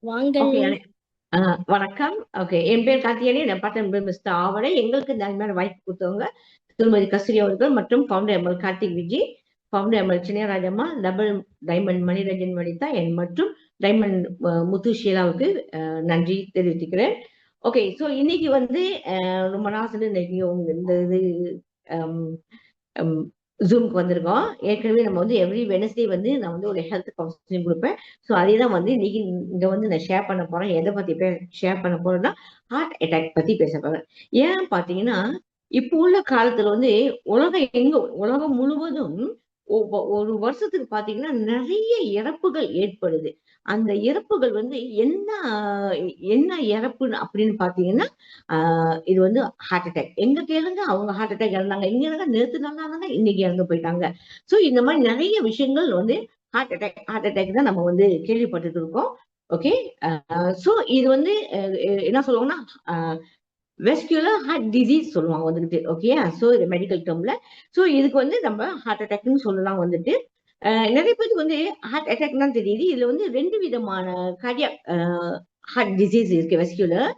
வாங்கள். ஓகே. வணக்கம். ஓகே, என் பேர் கார்த்தியானி. நான் பார்த்தேன் மிஸ்டர் ஆவடை. எங்களுக்கு இந்த மாதிரி வாய்ப்பு கொடுத்தவங்க திருமதி கஸ்தூரி அவர்கள் மற்றும் founder ML Karthik Vijay, founder ML Chinnaiyarajamma, double diamond Maniranjan Vanitha மற்றும் டைமண்ட் முத்து ஷீலாவுக்கு நன்றி தெரிவித்துக்கிறேன். ஓகே, ஸோ இன்னைக்கு வந்து ரொம்ப நாள் வந்து இன்னைக்கு இந்த இது ஜூமுக்கு வந்திருக்கோம். ஏற்கனவே நம்ம வந்து எவ்ரி வெனஸ்டே வந்து நான் வந்து ஒரு ஹெல்த் கவுன்சிலிங் கொடுப்பேன். ஸோ அதே தான் வந்து இன்னைக்கு இங்க வந்து நான் ஷேர் பண்ண போறேன். எதை பத்தி ஷேர் பண்ண போறேன்னா ஹார்ட் அட்டாக் பத்தி பேச போறேன். ஏன் பாத்தீங்கன்னா இப்போ உள்ள காலத்துல வந்து உலகம் முழுவதும் ஒரு வருஷத்துக்கு பாத்தீங்கன்னா நிறைய இறப்புகள் ஏற்படுது. அந்த இறப்புகள் வந்து என்ன என்ன இறப்புன்னு அப்படின்னு பாத்தீங்கன்னா இது வந்து ஹார்ட் அட்டாக். எங்க கேளுங்க அவங்க ஹார்ட் அட்டாக் இறந்தாங்க, இங்க இருந்தாங்க நேத்து நல்லா இருந்தாங்க இன்னைக்கு இறந்து போயிட்டாங்க. சோ இந்த மாதிரி நிறைய விஷயங்கள் வந்து ஹார்ட் அட்டாக் தான் நம்ம வந்து கேள்விப்பட்டுட்டு இருக்கோம். ஓகே. சோ இது வந்து என்ன சொல்லுவாங்கன்னா வெஸ்குலர் ஹார்ட் டிசீஸ் சொல்லுவாங்க வந்துட்டு. ஓகே, சோ இது மெடிக்கல் டேர்ம்ல. சோ இதுக்கு வந்து நம்ம ஹார்ட் அட்டாக்னு சொல்லலாம் வந்துட்டு. நிறைய பேருக்கு வந்து ஹார்ட் அட்டாக் தான் தெரியுது. இதுல வந்து ரெண்டு விதமான கார்டியாக் ஹார்ட் டிசீஸ் இருக்கு. வெஸ்குலர்,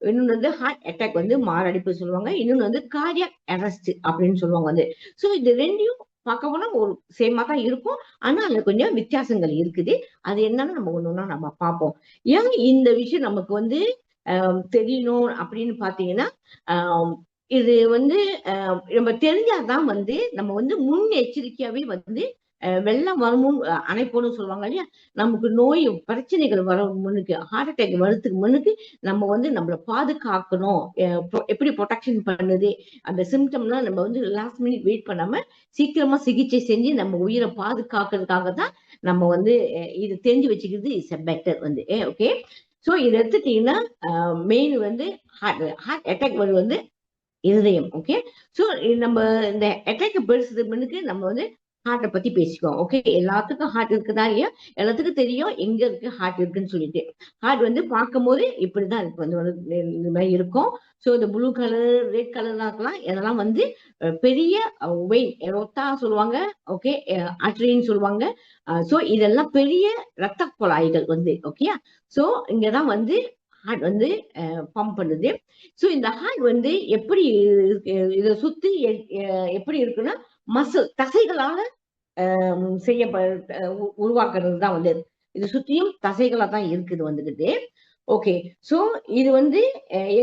இன்னொன்று வந்து ஹார்ட் அட்டாக் வந்து மாரடைப்பு சொல்லுவாங்க, இன்னொன்று வந்து கார்டியாக் அரெஸ்ட் அப்படின்னு சொல்லுவாங்க வந்து. ஸோ இது ரெண்டையும் பார்க்க போனா ஒரு சேமா தான் இருக்கும். ஆனா அதுல கொஞ்சம் வித்தியாசங்கள் இருக்குது. அது என்னன்னு நம்ம ஒண்ணு ஒண்ணா நம்ம பார்ப்போம். ஏன் இந்த விஷயம் நமக்கு வந்து தெரியணும் அப்படின்னு பாத்தீங்கன்னா, இது வந்து நம்ம தெரிஞ்சாதான் வந்து நம்ம வந்து முன்னெச்சரிக்கையாவே வந்து வெள்ளம் வரணும் அணைப்போன்னு சொல்லுவாங்க இல்லையா. நமக்கு நோய் பிரச்சனைகள் வர முன்னுக்கு, ஹார்ட் அட்டாக் வரதுக்கு முன்னுக்கு நம்ம வந்து நம்மளை பாதுகாக்கணும். எப்படி ப்ரொடெக்ஷன் பண்ணுது அந்த சிம்டம்லாம் நம்ம வந்து லாஸ்ட் மினிட் வெயிட் பண்ணாம சீக்கிரமா சிகிச்சை செஞ்சு நம்ம உயிரை பாதுகாக்கிறதுக்காக தான் நம்ம வந்து இது தெரிஞ்சு வச்சுக்கிறது இஸ் பெட்டர் வந்து. ஓகே, சோ இதை எடுத்துட்டீங்கன்னா மெயின் வந்து ஹார்ட் அட்டாக் வந்து இருதயம். ஓகே, சோ நம்ம இந்த அட்டாக் பெருசுக்கு முன்னுக்கு நம்ம வந்து ஹார்ட்டை பத்தி பேசிக்குவோம். ஓகே, எல்லாத்துக்கும் ஹார்ட் இருக்குதா இல்லையா, எல்லாத்துக்கும் தெரியும் எங்க இருக்கு ஹார்ட் இருக்குன்னு சொல்லிட்டு. ஹார்ட் வந்து பார்க்கும் போது இப்படிதான் இருக்கு வந்து இந்த மாதிரி இருக்கும். சோ இந்த ப்ளூ கலர் ரெட் கலர்லாம் இருக்கலாம். இதெல்லாம் வந்து பெரிய வெயின் ரொத்தா சொல்லுவாங்க. ஓகே, ஆர்டரின்னு சொல்லுவாங்க. சோ இதெல்லாம் பெரிய ரத்த குழாய்கள் வந்து. ஓகே, சோ இங்கதான் வந்து ஹார்ட் வந்து பம்ப் பண்ணுது. சோ இந்த ஹார்ட் வந்து எப்படி இதை சுத்தி எப்படி இருக்குன்னா மசில் தசைகளால செய்ய உருவாக்குறது தான் வந்து. இது சுத்தியும் தசைகளா தான் இருக்குது வந்துகிட்டு. ஓகே, சோ இது வந்து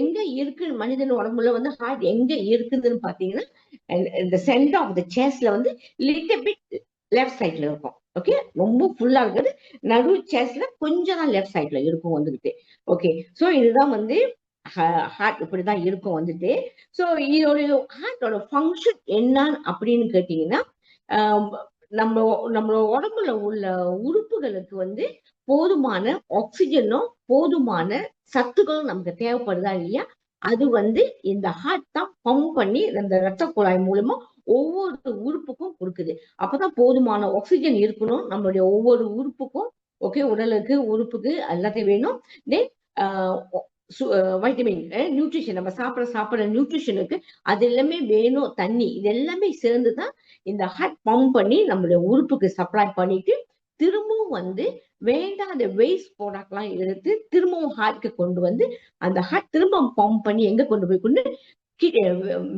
எங்க இருக்கு மனிதன் உடம்புல வந்து ஹார்ட் எங்க இருக்குதுன்னு பாத்தீங்கன்னா இந்த சென்டர் ஆஃப் த சேஸ்ட்ல வந்து லிட்டில் பிட் லெஃப்ட் சைட்ல இருக்கும். ஓகே, ரொம்ப ஃபுல்லா இருக்குது. நடு சேஸ்ட்ல கொஞ்சம் தான் லெஃப்ட் சைட்ல இருக்கும் வந்துகிட்டு. ஓகே, சோ இதுதான் வந்து ஹார்ட் இப்படிதான் இருக்கும் வந்துட்டு. சோ இதோட ஹார்ட்டோட ஃபங்க்ஷன் என்ன அப்படின்னு கேட்டீங்கன்னா, நம்ம நம்மளோட உடம்புல உள்ள உறுப்புகளுக்கு வந்து போதுமான ஆக்சிஜனும் போதுமான சத்துக்களும் நமக்கு தேவைப்படுதா இல்லையா, அது வந்து இந்த ஹார்ட் தான் பம்ப் பண்ணி இந்த ரத்த குழாய் மூலமா ஒவ்வொரு உறுப்புக்கும் கொடுக்குது. அப்பதான் போதுமான ஆக்சிஜன் இருக்கணும் நம்மளுடைய ஒவ்வொரு உறுப்புக்கும். ஓகே, உடலுக்கு உறுப்புக்கு எல்லாத்தையும் வேணும். தென் வைட்டமின் நியூட்ரிஷன், நம்ம சாப்பிட நியூட்ரிஷனுக்கு அது எல்லாமே வேணும். தண்ணி, இது எல்லாமே சேர்ந்துதான் இந்த ஹார்ட் பம்ப் பண்ணி நம்மளுடைய உறுப்புக்கு சப்ளை பண்ணிட்டு திரும்பவும் வந்து வேண்டாத வேஸ்ட் ப்ராடக்ட்லாம் எடுத்து திரும்பவும் ஹார்ட்க்கு கொண்டு வந்து அந்த ஹார்ட் திரும்ப பம்ப் பண்ணி எங்க கொண்டு போய் கொண்டு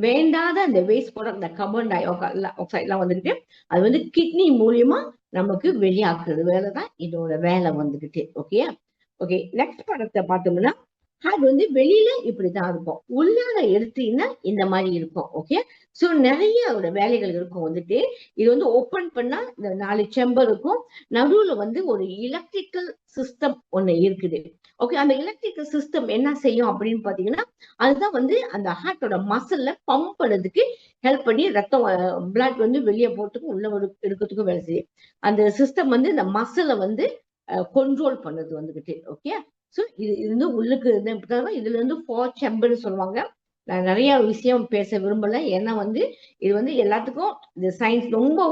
வேண்டாத அந்த வேஸ்ட் ப்ராடக்ட், இந்த கார்பன் டை ஆக்சைட் எல்லாம் வந்துட்டு அது வந்து கிட்னி மூலியமா நமக்கு வெளியாக்குறது வேலைதான் இதோட வேலை வந்துகிட்டு. ஓகே. ஓகே, நெக்ஸ்ட் படத்தை பார்த்தோம்னா ஹார்ட் வந்து வெளியில இப்படிதான் இருக்கும், உள்ளார எடுத்தீங்கன்னா இந்த மாதிரி இருக்கும். ஓகே, சோ நிறைய வேலைகள் இருக்கும் வந்துட்டு. இது வந்து ஓபன் பண்ணா இந்த 4 செம்பர் இருக்கும். நடுவுல வந்து ஒரு எலக்ட்ரிக்கல் சிஸ்டம் ஒண்ணு இருக்குது. ஓகே, அந்த எலக்ட்ரிக்கல் சிஸ்டம் என்ன செய்யும் அப்படின்னு பாத்தீங்கன்னா அதுதான் வந்து அந்த ஹார்ட்டோட மசில்ல பம்ப் பண்ணதுக்கு ஹெல்ப் பண்ணி ரத்தம் பிளட் வந்து வெளியே போறதுக்கும் உள்ள எடுக்கிறதுக்கும் வேலை செய்யும். அந்த சிஸ்டம் வந்து இந்த மசிலை வந்து கண்ட்ரோல் பண்ணது வந்துகிட்டு. ஓகே, சோ இது வந்து உள்ளுக்கு இதுல இருந்து 4 செம்பர்னு சொல்லுவாங்க. நான் நிறைய விஷயம் பேச விரும்பல, ஏன்னா வந்து இது வந்து எல்லாத்துக்கும் இந்த சயின்ஸ் ரொம்ப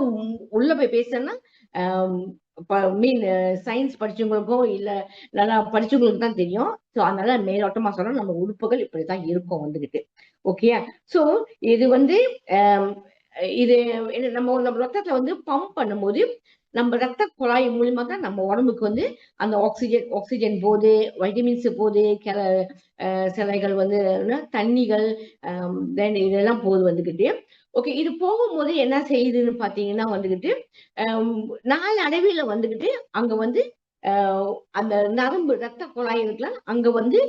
உள்ள போய் பேசணும்னா மீன் சயின்ஸ் படிச்சவங்களுக்கும் இல்ல நல்லா படிச்சவங்களுக்கு தான் தெரியும். சோ அதனால மேலோட்டமா சொன்னா நம்ம உறுப்புகள் இப்படித்தான் இருக்கும் வந்துகிட்டு. ஓகே, சோ இது வந்து இது நம்ம நம்ம ரத்தத்தை வந்து பம்ப் பண்ணும்போது நம்ம ரத்த குழாய் மூலியமா தான் நம்ம உடம்புக்கு வந்து அந்த ஆக்சிஜன் போகுது, வைட்டமின்ஸ் போகுது, சிலைகள் வந்து தண்ணிகள், தென் இதெல்லாம் போகுது வந்துகிட்டு. ஓகே, இது போகும்போது என்ன செய்யுதுன்னு பாத்தீங்கன்னா வந்துகிட்டு நாலு அடைவில வந்துகிட்டு அங்க வந்து அந்த நரம்பு ரத்த குழாய் இருக்குல்ல, அங்க வந்து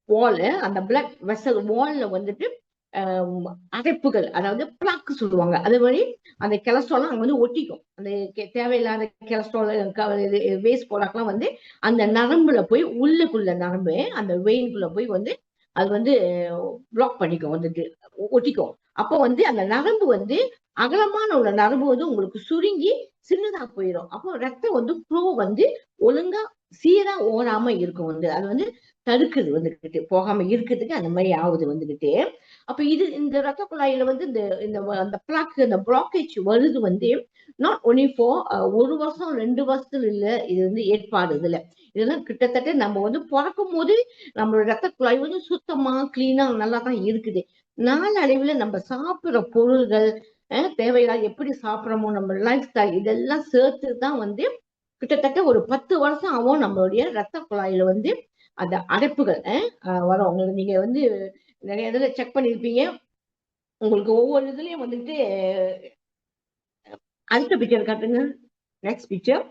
வால், அந்த பிளட் வெசல் வால்ல வந்துட்டு அடைப்புகள், அதாவது பிளாக் சொல்லுவாங்க. அது மாதிரி அந்த கொலஸ்ட்ரால் அங்க வந்து ஒட்டிக்கும். அந்த தேவையில்லாத கொலஸ்ட்ரால், வேஸ்ட் ப்ராடக்ட்லாம் வந்து அந்த நரம்புல போய் உள்ளுக்குள்ள நரம்பு அந்த வெயின்குள்ள போய் வந்து அது வந்து பிளாக் பண்ணிக்கும், வந்துட்டு ஒட்டிக்கும். அப்போ வந்து அந்த நரம்பு வந்து அகலமான உள்ள நரம்பு வந்து உங்களுக்கு சுருங்கி சின்னதா போயிடும். அப்போ ரத்தம் வந்து ஃப்ளோ வந்து ஒழுங்கா சீரா ஓடாம இருக்கும். வந்து அது வந்து தடுக்குது வந்துகிட்டு, போகாம இருக்கிறதுக்கு அந்த மாதிரி ஆகுது வந்துகிட்டு. அப்ப இது இந்த ரத்த குழாயில வந்து இந்த இந்த அந்த பிளாக், இந்த பிளாக்கேஜ் வருது வந்து நாட் ஒன்லி ஃபார் 1 வருஷம் 2 வருஷத்துல இல்ல. இது வந்து ஏற்பாடு இதுல இதெல்லாம் கிட்டத்தட்ட நம்ம வந்து பிறக்கும் போது நம்மளோட ரத்த குழாய் வந்து சுத்தமா கிளீனா நல்லா தான் இருக்குது. நாளடைவுல நம்ம சாப்பிடுற பொருள்கள், தேவையில்லாத எப்படி சாப்பிடுறோமோ, நம்ம லைஃப் ஸ்டைல் இதெல்லாம் சேர்த்து தான் வந்து கிட்டத்தட்ட ஒரு 10 வருஷம் ஆகும் நம்மளுடைய ரத்த குழாயில வந்து அந்த அடைப்புகள் வரும். உங்களுக்கு நீங்க வந்து நிறைய இதுல செக் பண்ணிருப்பீங்க. உங்களுக்கு ஒவ்வொரு இதுலயும் வந்துட்டு அடுத்த பிக்சர் காட்டுங்க. Next picture.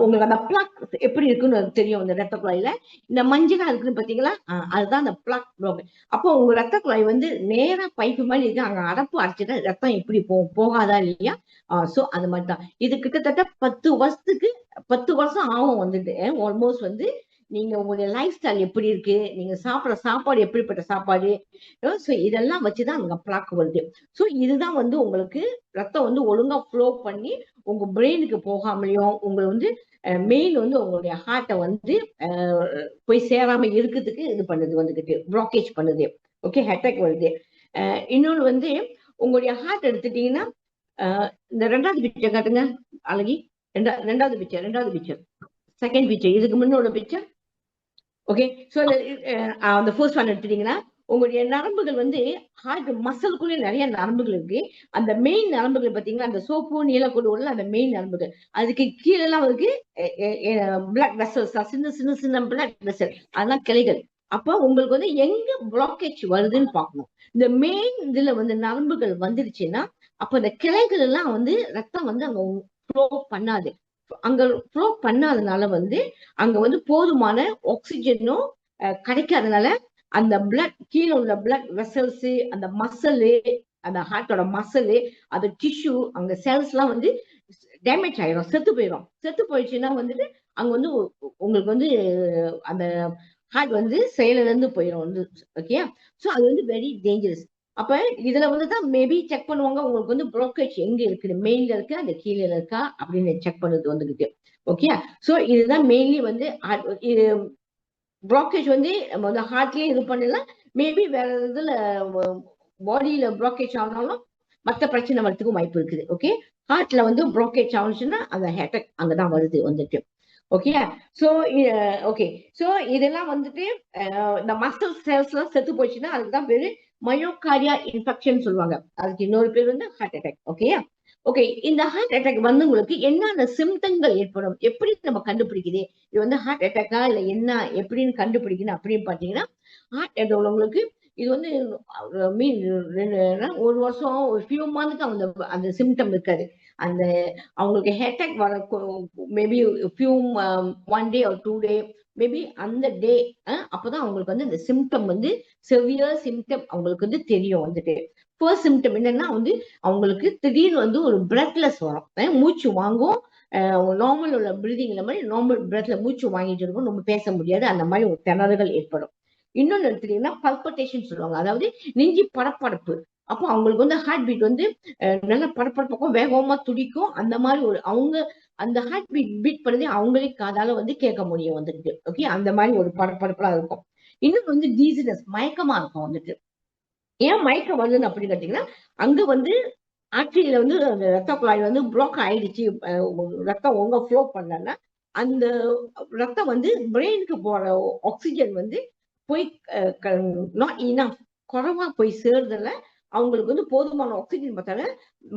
உங்களுக்கு அந்த பிளாக் எப்படி இருக்குன்னு தெரியும். இந்த ரத்த குழாயில இந்த மஞ்சளா இருக்குன்னு பாத்தீங்களா, அதுதான் அந்த பிளாக் ப்ளாக். அப்போ உங்க ரத்த குழாய் வந்து நேரா பைப்பு மாதிரி இருக்கு. அங்க அடப்பு அடைச்சிட்டா ரத்தம் எப்படி போகாதா இல்லையா? சோ அது மாதிரி தான் இது. கிட்டத்தட்ட 10 வருஷம் ஆகும் வந்துட்டு. ஆல்மோஸ்ட் வந்து நீங்க உங்களுடைய லைஃப் ஸ்டைல் எப்படி இருக்கு, நீங்க சாப்பிடுற சாப்பாடு எப்படிப்பட்ட சாப்பாடு, சோ இதெல்லாம் வச்சுதான் அங்க பிளாக் வருது. சோ இதுதான் வந்து உங்களுக்கு ரத்தம் வந்து ஒழுங்கா ஃப்ளோ பண்ணி உங்க பிரெயினுக்கு போகாமலையும், உங்களை வந்து மெயின் வந்து உங்களுடைய ஹார்ட்டை வந்து போய் சேராம இருக்கிறதுக்கு இது பண்ணுது வந்துகிட்டு, பிளாக்கேஜ் பண்ணுது. ஓகே, அட்டாக் வருது. இன்னொன்னு வந்து உங்களுடைய ஹார்ட் எடுத்துட்டீங்கன்னா, இந்த ரெண்டாவது பிக்சர் காட்டுங்க அழகி. ரெண்டாவது பிக்சர், செகண்ட் பிக்சர், இதுக்கு முன்னோட பிக்சர். ஓகே, சோ அந்த ஃபர்ஸ்ட் ஒன் எடுத்துட்டீங்கன்னா உங்களுடைய நரம்புகள் வந்து ஹார்ட் மசிலுக்குள்ளே நிறைய நரம்புகள் இருக்கு. அந்த மெயின் நரம்புகள் பாத்தீங்கன்னா, அந்த சோப்பு நீலக்கோடு உள்ள அந்த மெயின் நரம்புகள், அதுக்கு கீழே எல்லாம் இருக்கு பிளட் வெசல்ஸ், சின்ன சின்ன சின்ன பிளட் வெசல், அதெல்லாம் கிளைகள். அப்ப உங்களுக்கு வந்து எங்க பிளாக்கேஜ் வருதுன்னு பார்க்கணும். இந்த மெயின் இதுல வந்து நரம்புகள் வந்துருச்சுன்னா, அப்ப இந்த கிளைகள் எல்லாம் வந்து ரத்தம் வந்து அங்க ஃப்ளோ பண்ணாது. அங்க ஃப்ளோ பண்ணாதனால வந்து அங்க வந்து போதுமான ஆக்சிஜனும் கிடைக்காதனால அந்த பிளட் கீழே உள்ள பிளட் வெசல்ஸ், அந்த மசிலு, அந்த ஹார்ட்டோட மசிலு, அந்த டிஷ்யூ, அங்க செல்ஸ் எல்லாம் வந்து டேமேஜ் ஆயிடும், செத்து போயிடும். செத்து போயிடுச்சுன்னா வந்துட்டு அங்க வந்து உங்களுக்கு வந்து அந்த ஹார்ட் வந்து செயலிழந்து போயிடும் வந்து. ஓகே, சோ அது வந்து வெரி டேஞ்சரஸ். அப்ப இதுல வந்துதான் மேபி செக் பண்ணுவாங்க உங்களுக்கு வந்து ப்ரோக்கேஜ் எங்க இருக்குது, மெயின்ல இருக்கு அந்த கீழே இருக்கா அப்படின்னு செக் பண்ணது வந்துருக்கு. ஓகே, சோ இதுதான் மெயின்லி வந்து பிளாக்கேஜ் வந்து நம்ம வந்து ஹார்ட்லயே இது பண்ணலாம். மேபி வேற இதுல பாடியில பிளாக்கேஜ் ஆனாலும் மற்ற பிரச்சனை வரதுக்கும் வாய்ப்பு இருக்குது. ஓகே, ஹார்ட்ல வந்து பிளாக்கேஜ் ஆனிச்சுன்னா அந்த அட்டாக் அங்கதான் வருது வந்துட்டு. ஓகே, சோ ஓகே, சோ இதெல்லாம் வந்துட்டு இந்த மசில் செல்ஸ் எல்லாம் செத்து போச்சுன்னா அதுக்குதான் பேரு மயோகார்டியா இன்ஃபெக்ஷன் சொல்லுவாங்க. அதுக்கு இன்னொரு பேர் வந்து ஹார்ட் அட்டாக். ஓகே, ஓகே, இந்த ஹார்ட் அட்டாக் வந்து உங்களுக்கு என்னென்ன சிம்டங்கள் ஏற்படும், எப்படி நம்ம கண்டுபிடிக்குது இது வந்து ஹார்ட் அட்டாக்கா இல்ல என்ன, எப்படின்னு கண்டுபிடிக்கணும் அப்படின்னு பாத்தீங்கன்னா, ஹார்ட் அட்டாக் உள்ளவங்களுக்கு இது வந்து மீன் 1 வருஷம் ஒரு ஃபியூ மந்த்க்கு அந்த அந்த சிம்டம் இருக்காது. அந்த அவங்களுக்கு அட்டாக் வர maybe few 1 day or 2 day, maybe அந்த டே அப்பதான் அவங்களுக்கு வந்து இந்த சிம்டம் வந்து செவியர் சிம்டம் அவங்களுக்கு வந்து தெரியும் வந்துட்டு. ஃபர்ஸ்ட் சிம்டம் என்னன்னா வந்து அவங்களுக்கு திடீர்னு வந்து ஒரு பிரெத்லெஸ் வரும், மூச்சு வாங்கும். நார்மல் உள்ள பிரீதிங் இந்த மாதிரி நார்மல் பிரெத்ல மூச்சு வாங்கிட்டு இருக்கும், நம்ம பேச முடியாது, அந்த மாதிரி ஒரு திணறுகள் ஏற்படும். இன்னொன்னு எடுத்துட்டீங்கன்னா பல்பட்டேஷன் சொல்லுவாங்க, அதாவது நெஞ்சு படப்படப்பு. அப்போ அவங்களுக்கு வந்து ஹார்ட் பீட் வந்து நல்ல படப்படப்பக்கம் வேகமா துடிக்கும். அந்த மாதிரி ஒரு அவங்க அந்த ஹார்ட் பீட் பண்ணதே அவங்களே காதால வந்து கேட்க முடியும் வந்துட்டு. ஓகே, அந்த மாதிரி ஒரு படப்படப்பா இருக்கும். இன்னும் வந்து டீசினஸ், மயக்கமா இருக்கும் வந்துட்டு. ஏன் மயக்கம் வருதுன்னு அப்படி கேட்டீங்கன்னா, அங்க வந்து ஆர்டரியில வந்து அந்த ரத்த குழாய் வந்து பிளாக் ஆயிடுச்சு, ரத்தம் ஒழுங்கா ஃப்ளோ பண்ணலன்னா அந்த ரத்தம் வந்து பிரெயினுக்கு போற ஆக்சிஜன் வந்து போய் நாட் இனஃப், குறைவா போய் சேர்றதுல அவங்களுக்கு வந்து போதுமான ஆக்சிஜன் பார்த்தால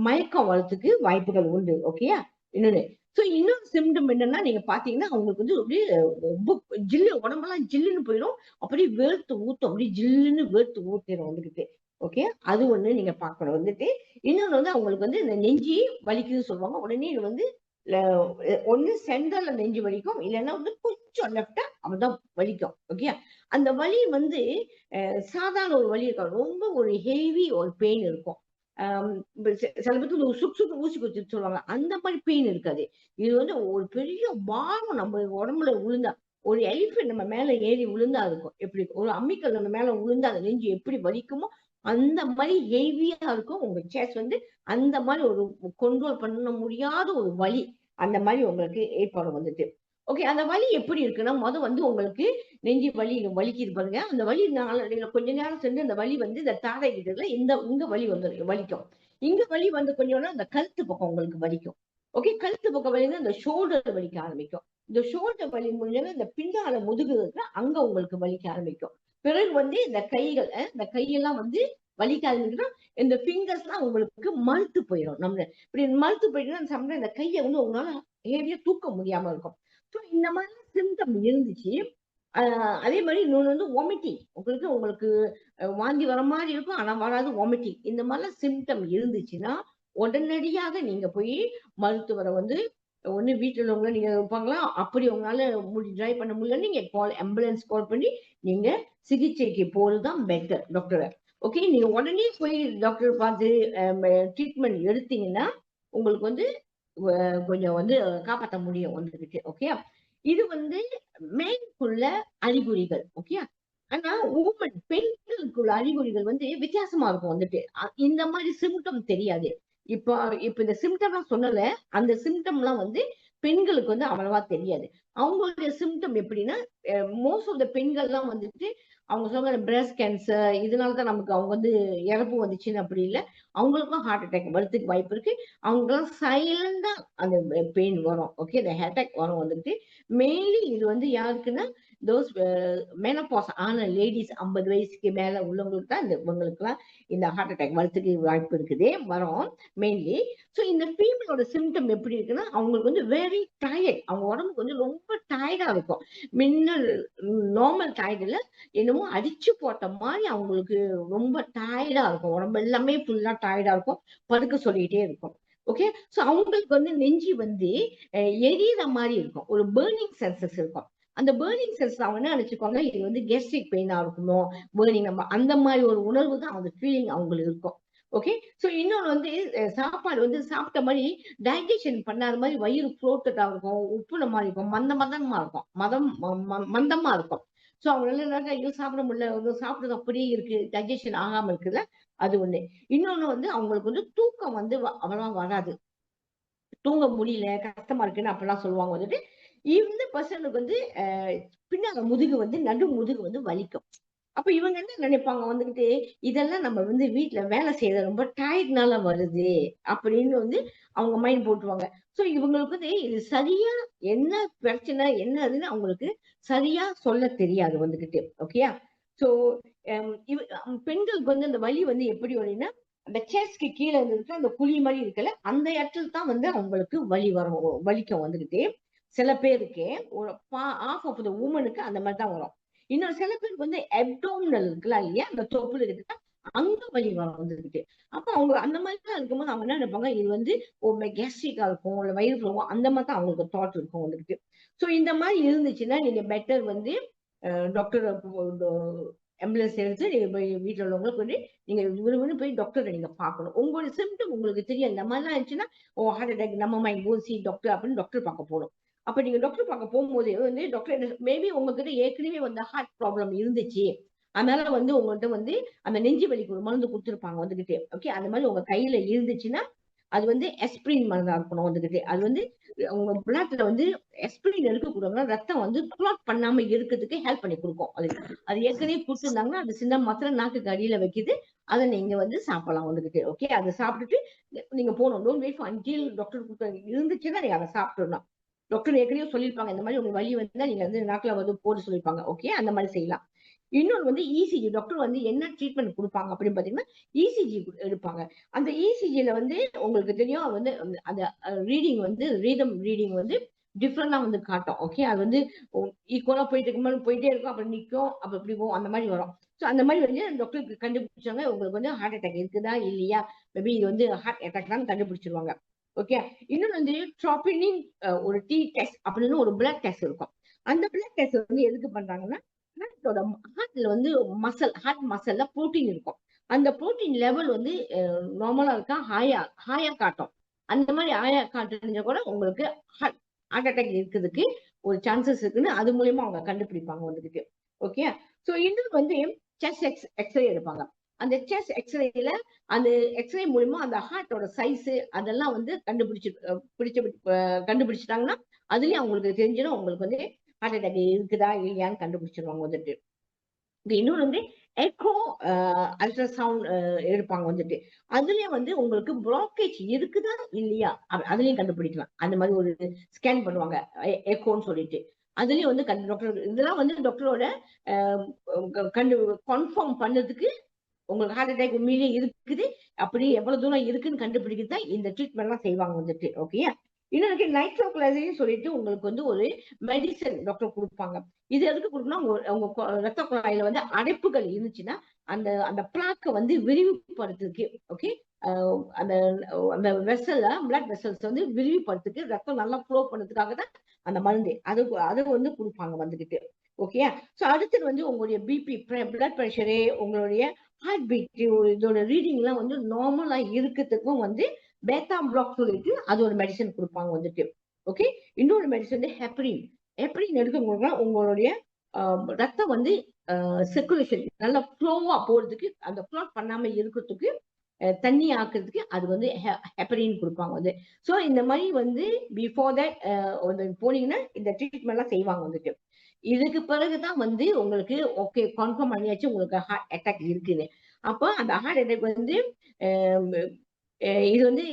மயக்கம் வரத்துக்கு வாய்ப்புகள் உண்டு. ஓகே, இன்னொன்னு. சோ இன்னொரு சிம்டம் என்னன்னா, நீங்க பாத்தீங்கன்னா, அவங்களுக்கு வந்து அப்படியே ரொம்ப ஜில்லு உடம்பெல்லாம் ஜில்லுன்னு போயிரும். அப்படியே வேர்த்து ஊத்தும். அப்படியே ஜில்லுன்னு வேர்த்து ஊத்திரும் வந்துகிட்டு. ஓகே. அது ஒண்ணு நீங்க பார்க்கணும் வந்துட்டு. இன்னொன்னு வந்து அவங்களுக்கு வந்து இந்த நெஞ்சு வலிக்குதுன்னு சொல்லுவாங்க. உடனே இது வந்து ல ஒண்ணு சென்டர்ல நெஞ்சு வலிக்கும். இல்லன்னா வந்து கொஞ்சம் லெஃப்ட்டா அப்பதான் வலிக்கும். ஓகே. அந்த வலி வந்து சாதாரண ஒரு வலி இருக்காது. ரொம்ப ஒரு ஹெவி ஒரு பெயின் இருக்கும். அம் சில பேத்துக்கு ஒரு சுக் சுக் ஊசி குத்திட்டு சொல்லுவாங்க. அந்த மாரி பெயின் இருக்காது. இது வந்து ஒரு பெரிய பாரம் நம்ம உடம்புல விழுந்தா, ஒரு எலிஃபண்ட் நம்ம மேல ஏறி விழுந்தா இருக்கும். எப்படி இருக்கும்? ஒரு அம்மிக்கல் நம்ம மேல விழுந்தா அந்த நெஞ்சு எப்படி வலிக்குமோ, அந்த மாரி ஹெவியா இருக்கும். உங்க செஸ்ட் வந்து அந்த மாரி ஒரு கண்ட்ரோல் பண்ண முடியாத ஒரு வலி. அந்த மாரி உங்களுக்கு ஏற்படும் வந்துட்டு. ஓகே. அந்த வலி எப்படி இருக்குன்னா, வந்து உங்களுக்கு நெஞ்சு வலிக்குது பாருங்க. அந்த வலினால நீங்க கொஞ்ச நேரம் சென்று அந்த வலி வந்து இந்த தாடை கிட்டல இங்க வலி வலிக்கும். இங்க வலி வந்து கொஞ்சம்னா அந்த கழுத்து பக்கம் உங்களுக்கு வலிக்கும். ஓகே. கழுத்து பக்கம் வலினா அந்த ஷோல்டர் வலிக்க ஆரம்பிக்கும். இந்த ஷோல்டர் வலி முடிஞ்சோனே இந்த பின்னால முதுகு இருக்குல, அங்க உங்களுக்கு வலிக்க ஆரம்பிக்கும். பிறகு வந்து இந்த கைகள் இந்த கையெல்லாம் வந்து வலிக்க ஆரம்பிக்குதுன்னா, இந்த ஃபிங்கர்ஸ்லாம் உங்களுக்கு மறுத்து போயிரும். நம்ம இப்படி மறுத்து போயிட்டுன்னா சம்டைம் இந்த கைய வந்து உங்களால ஹெவியா தூக்க முடியாம இருக்கும். ஸோ இந்த மாதிரி சிம்டம் இருந்துச்சு. அ அதே மாரி இன்னொன்னு வந்து வாமிட்டிங். உங்களுக்கு உங்களுக்கு வாந்தி வர மாரி இருக்கும். ஆனா வராது வாமிட்டிங். இந்த மாரிலாம் சிம்டம் இருந்துச்சுன்னா, உடனடியாக நீங்க போய் மருத்துவர வந்து ஒண்ணு வீட்ல உள்ளவங்கள நீங்க இருப்பாங்களா? அப்படி உங்களால ட்ரை பண்ண முடியலன்னா, நீங்க ஆம்புலன்ஸ் கால் பண்ணி நீங்க சிகிச்சைக்கு போறது தான் பெட்டர் டாக்டர. ஓகே. நீங்க உடனே போய் டாக்டர் பார்த்து ட்ரீட்மெண்ட் எடுத்தீங்கன்னா, உங்களுக்கு வந்து கொஞ்சம் வந்து காப்பாத்த முடியும் வந்துகிட்டு. ஓகே. இது வந்து மேலுக்குள்ள அறிகுறிகள். ஓகே. ஆனா பெண்களுக்குள்ள அறிகுறிகள் வந்து வித்தியாசமா இருக்கும் வந்துட்டு. இந்த மாரி சிம்டம் தெரியாது. இப்ப இப்ப இந்த சிம்டம்லாம் சொன்னல, அந்த சிம்டம்லாம் வந்து பெண்களுக்கு வந்து அவ்வளவா தெரியாது. அவங்களுடைய சிம்டம் எப்படின்னா, மோஸ்ட் ஆஃப் த பெண்கள்லாம் வந்துட்டு அவங்க சொல்ற பிரஸ்ட் கேன்சர் இதனால தான் நமக்கு அவங்க வந்து இறப்பு வந்துச்சுன்னு அப்படி இல்ல. அவங்களுக்கும் ஹார்ட் அட்டாக் வரதுக்கு வாய்ப்பு இருக்கு. அவங்களுக்கெல்லாம் சைலண்டா அந்த பெயின் வரும். ஓகே. இந்த அட்டாக் வரும் வந்துட்டு. மெயின்லி இது வந்து யாருக்குன்னா, தோஸ் மெனோபாஸ் ஆன லேடீஸ் 50 வயசுக்கு மேல உள்ளவங்களுக்கு தான் இவங்களுக்குலாம் இந்த ஹார்ட் அட்டாக் வரதுக்கு வாய்ப்பு இருக்குது. வரும் மெயின்லி. ஸோ இந்த ஃபீமேலோட சிம்டம் எப்படி இருக்குன்னா, அவங்களுக்கு வந்து வெரி டயர்ட். அவங்க உடம்புக்கு வந்து ரொம்ப டயர்டா இருக்கும். மின்னல் நார்மல் டயர்ட் இல்ல. என்னமோ அடிச்சு போட்ட மாரி அவங்களுக்கு ரொம்ப டயர்டா இருக்கும். உடம்பு எல்லாமே ஃபுல்லா டயர்டா இருக்கும். படுக்க சொல்லிட்டே இருக்கும். ஓகே. ஸோ அவங்களுக்கு வந்து நெஞ்சு வந்து எரியிற மாரி இருக்கும். ஒரு பர்னிங் சென்சஸ் இருக்கும். அந்த பர்னிங் சென்ஸ் அவங்க என்ன நினைச்சுக்குவாங்க, இது வந்து கேஸ்ட்ரிக் பெயினா இருக்குமோ, பர்னிங் நம்ம அந்த மாரி ஒரு உணர்வு தான் அந்த ஃபீலிங் அவங்களுக்கு இருக்கும். ஓகே. ஸோ இன்னொன்னு வந்து சாப்பாடு வந்து சாப்பிட்ட மாரி டைஜஷன் பண்ணாத மாரி வயிறு ஃப்ளோட்டடா இருக்கும். உப்புன மாரி இருக்கும். மந்தமா இருக்கும். மந்தமா இருக்கும். ஸோ அவங்களால என்னன்னா ஐயோ சாப்பிட முடியல, ஐயோ சாப்பிட்டது அப்படியே இருக்கு. டைஜஷன் ஆகாம இருக்குல்ல. அது ஒண்ணு. இன்னொன்னு வந்து அவங்களுக்கு வந்து தூக்கம் வந்து அவ்வளவா வராது. தூங்க முடியல, கஷ்டமா இருக்குன்னு அப்பலாம் சொல்லுவாங்க வந்துட்டு. இந்த பெர்சனுக்கு வந்து பின்னால முதுகு வந்து முதுகு வந்து வலிக்கும். அப்ப இவங்க என்ன நினைப்பாங்க வந்துகிட்டு, இதெல்லாம் நம்ம வந்து வீட்ல வேலை செய்றது ரொம்ப டயர்ட்னால வருது அப்படின்னு வந்து அவங்க மைண்ட் போட்டுருவாங்க. சோ இவங்களுக்கு வந்து இது சரியா என்ன பிரச்சனை, என்ன அதுன்னு அவங்களுக்கு சரியா சொல்ல தெரியாது வந்துகிட்டு. ஓகேயா? சோ பெண்களுக்கு வந்து அந்த வலி வந்து எப்படி வரும்னா, அந்த செஸ்ட்க்கு கீழ இருந்துட்டு அந்த குழி மாரி இருக்குல்ல, அந்த இடத்துல தான் வந்து அவங்களுக்கு வலி வரும். வலிக்கும் வந்துகிட்டு. சில பேருக்கு ஒரு ஹால்ஃப் ஆஃப் த வுமனுக்கு அந்த மாரி தான் வரும். இன்னும் சில பேருக்கு வந்து அப்டோமினல் இருக்குல்ல இல்லையா? அந்த தொப்புள் இருக்குல்ல, அங்க வலி வரும் வந்துகிட்டு. அப்ப அவங்க அந்த மாதிரிலாம் இருக்கும்போது அவங்க என்ன நினைப்பாங்க, இது வந்து கேஸ்ட்ரிக்கா இருக்கும், இல்ல வயிறு ஃபுல்லும் அந்த மாரி தான் அவங்களுக்கு தாட் இருக்கும் வந்துகிட்டு. சோ இந்த மாரி இருந்துச்சுன்னா, நீங்க பெட்டர் வந்து டாக்டர் ஆம்புலன்ஸ் எடுத்து நீங்க போய் வீட்ல உள்ளவங்களுக்கு வந்து நீங்க விரும்பி போய் டாக்டர நீங்க பார்க்கணும். உங்களுடைய சிம்ப்டம் உங்களுக்கு தெரியும். இந்த மாரிலாம் இருந்துச்சுன்னா, ஹார்ட் அட்டாக் நம்ம மைண்ட் கோ சி டாக்டர் அப்படின்னு டாக்டர் பார்க்க போணும். அப்ப நீங்க டாக்டர் பார்க்க போகும்போது வந்து டாக்டர் மேபி உங்ககிட்ட ஏற்கனவே வந்து ஹார்ட் ப்ராப்ளம் இருந்துச்சு. அதனால வந்து உங்கள்ட்ட வந்து அந்த நெஞ்சு வலிக்கு ஒரு மருந்து குடுத்துருப்பாங்க வந்துகிட்டு. ஓகே. அந்த மாரி உங்க கையில இருந்துச்சுன்னா, அது வந்து ஆஸ்பிரின் மருந்தா இருக்கணும் வந்துகிட்டு. அது வந்து உங்க பிளட்ல வந்து ஆஸ்பிரின் எடுக்கக்கூடாதுன்னா, ரத்தம் வந்து கிளாட் பண்ணாம இருக்கறதுக்கு ஹெல்ப் பண்ணி குடுக்கும் அது. அது ஏற்கனவே குடுத்துருந்தாங்கன்னா, அது சின்ன மாத்திரை நாக்குக்கு அடியில வைக்குது. அத நீங்க வந்து சாப்பிடலாம் வந்துகிட்டு. ஓகே. அத சாப்பிட்டுட்டு நீங்க போணும். Don't wait for until doctor குடுத்தாங்க. இருந்துச்சுன்னா நீங்க அத சாப்பிட்டுறணும். டாக்டர் ஏற்கனவே சொல்லியிருப்பாங்க. இந்த மாரி உங்களுக்கு வலி வந்தா நீங்க வந்து நாக்குல வந்து போட சொல்லியிருப்பாங்க. ஓகே. அந்த மாரி செய்யலாம். இன்னொன்று வந்து இசிஜி. டாக்டர் வந்து என்ன ட்ரீட்மெண்ட் கொடுப்பாங்க அப்படின்னு பாத்தீங்கன்னா இசிஜி எடுப்பாங்க. அந்த இசிஜில வந்து உங்களுக்கு தெரியும் வந்து அந்த ரீடிங் வந்து ரீடிங் வந்து டிஃப்ரெண்டா வந்து காட்டும். ஓகே, அது வந்து ஈக்குவலா போயிட்டு இருக்கும்போது போயிட்டே இருக்கும், அப்புறம் நிற்கும், அப்புறம் இப்படி போகும், அந்த மாதிரி வரும். ஸோ அந்த மாதிரி வந்து டாக்டருக்கு கண்டுபிடிச்சாங்க உங்களுக்கு வந்து ஹார்ட் அட்டாக் இருக்குதா இல்லையா, மேபி இது வந்து ஹார்ட் அட்டாக் தான் கண்டுபிடிச்சிருவாங்க. ஓகே, இன்னொன்று வந்து ட்ராபினின் ஒரு டி டெஸ்ட் அப்படின்னு ஒரு பிளட் டெஸ்ட் இருக்கும். அந்த பிளட் டெஸ்ட் வந்து எதுக்கு பண்றாங்கன்னா ஹார்ட்டோட ஹார்ட்ல வந்து ஹார்ட் மசில்ல புரோட்டீன் இருக்கும். அந்த புரோட்டீன் லெவல் வந்து நார்மலா இருக்கா, ஹாயா காட்டும். அந்த மாதிரி ஹாயா காட்டுறதுங்க கூட உங்களுக்கு ஹார்ட் அட்டாக் இருக்கிறதுக்கு ஒரு சான்சஸ் இருக்குன்னு அது மூலியமா அவங்க கண்டுபிடிப்பாங்க வந்துட்டு. ஓகே, ஸோ இன்னும் வந்து செஸ்ட் எக்ஸ்ரே எடுப்பாங்க. அந்த செஸ்ட் எக்ஸ்ரேல அந்த எக்ஸ்ரே மூலியமா அந்த ஹார்ட்டோட சைஸ் அதெல்லாம் வந்து கண்டுபிடிச்சிட்டாங்கன்னா அதுலயும் அவங்களுக்கு தெரிஞ்சிடும் உங்களுக்கு வந்து ஹார்ட் அட்டாக் இருக்குதா இல்லையான்னு கண்டுபிடிச்சிருவாங்க வந்துட்டு. இன்னொன்று வந்து எக்கோ அல்ட்ராசவுண்ட் எடுப்பாங்க வந்துட்டு. அதுலயும் வந்து உங்களுக்கு பிளாக்கேஜ் இருக்குதா இல்லையா அதுலயும் கண்டுபிடிக்கலாம். அந்த மாதிரி ஒரு ஸ்கேன் பண்ணுவாங்க எக்கோன்னு சொல்லிட்டு. அதுலயும் வந்து டாக்டர் இதெல்லாம் வந்து டாக்டரோட கண்டு கன்ஃபார்ம் பண்ணதுக்கு உங்களுக்கு ஹார்ட் அட்டாக் உண்மையிலேயே இருக்குது, அப்படி எவ்வளவு தூரம் இருக்குன்னு கண்டுபிடிக்கிறது தான் இந்த ட்ரீட்மெண்ட் எல்லாம் செய்வாங்க வந்துட்டு. ஓகே, இன்னொரு நைட்ரோகுளோசைன் சொல்லிட்டு உங்களுக்கு வந்து ஒரு மெடிசன் டாக்டர் கொடுப்பாங்க. இது எதுக்கு கொடுக்கணும், உங்க ரத்த குழாயில வந்து அடைப்புகள் இருந்துச்சுன்னா அந்த அந்த பிளாக்கை வந்து விரிவுபடுத்துறதுக்கு. ஓகே, அந்த அந்த வெசல்ல பிளட் வெசல்ஸ் வந்து விரிவுபடுத்துக்கு ரத்தம் நல்லா ஃப்ளோ பண்ணதுக்காக தான் அந்த மருந்து அது வந்து கொடுப்பாங்க வந்துகிட்டு. ஓகே, சோ அடுத்தது வந்து உங்களுடைய பிபி பிளட் ப்ரெஷரு, உங்களுடைய ஹார்ட் பீட், இதோட ரீடிங் எல்லாம் வந்து நார்மலா இருக்கிறதுக்கும் வந்து பேட்டா பிளாக் சொல்லிட்டு அது ஒரு மெடிசன் கொடுப்பாங்க வந்துட்டு. ஓகே, இன்னொரு மெடிசன் வந்து ஹெப்பரின் எடுக்கணும்னா உங்களுடைய ரத்தம் வந்து சர்க்குலேஷன் நல்லா ஃப்ளோவா போறதுக்கு, அந்த ஃப்ளோட் பண்ணாம இருக்கிறதுக்கு, தண்ணி ஆக்குறதுக்கு அது வந்து ஹெப்பரின் கொடுப்பாங்க வந்து. ஸோ இந்த மாதிரி வந்து பிஃபோர் தட் போனீங்கன்னா இந்த ட்ரீட்மெண்ட் எல்லாம் செய்வாங்க வந்துட்டு. இதுக்கு பிறகுதான் வந்து உங்களுக்கு ஓகே கன்ஃபார்ம் பண்ணியாச்சு உங்களுக்கு ஹார்ட் அட்டாக் இருக்குது. அப்போ அந்த ஹார்ட் அட்டாக் வந்து இது வந்து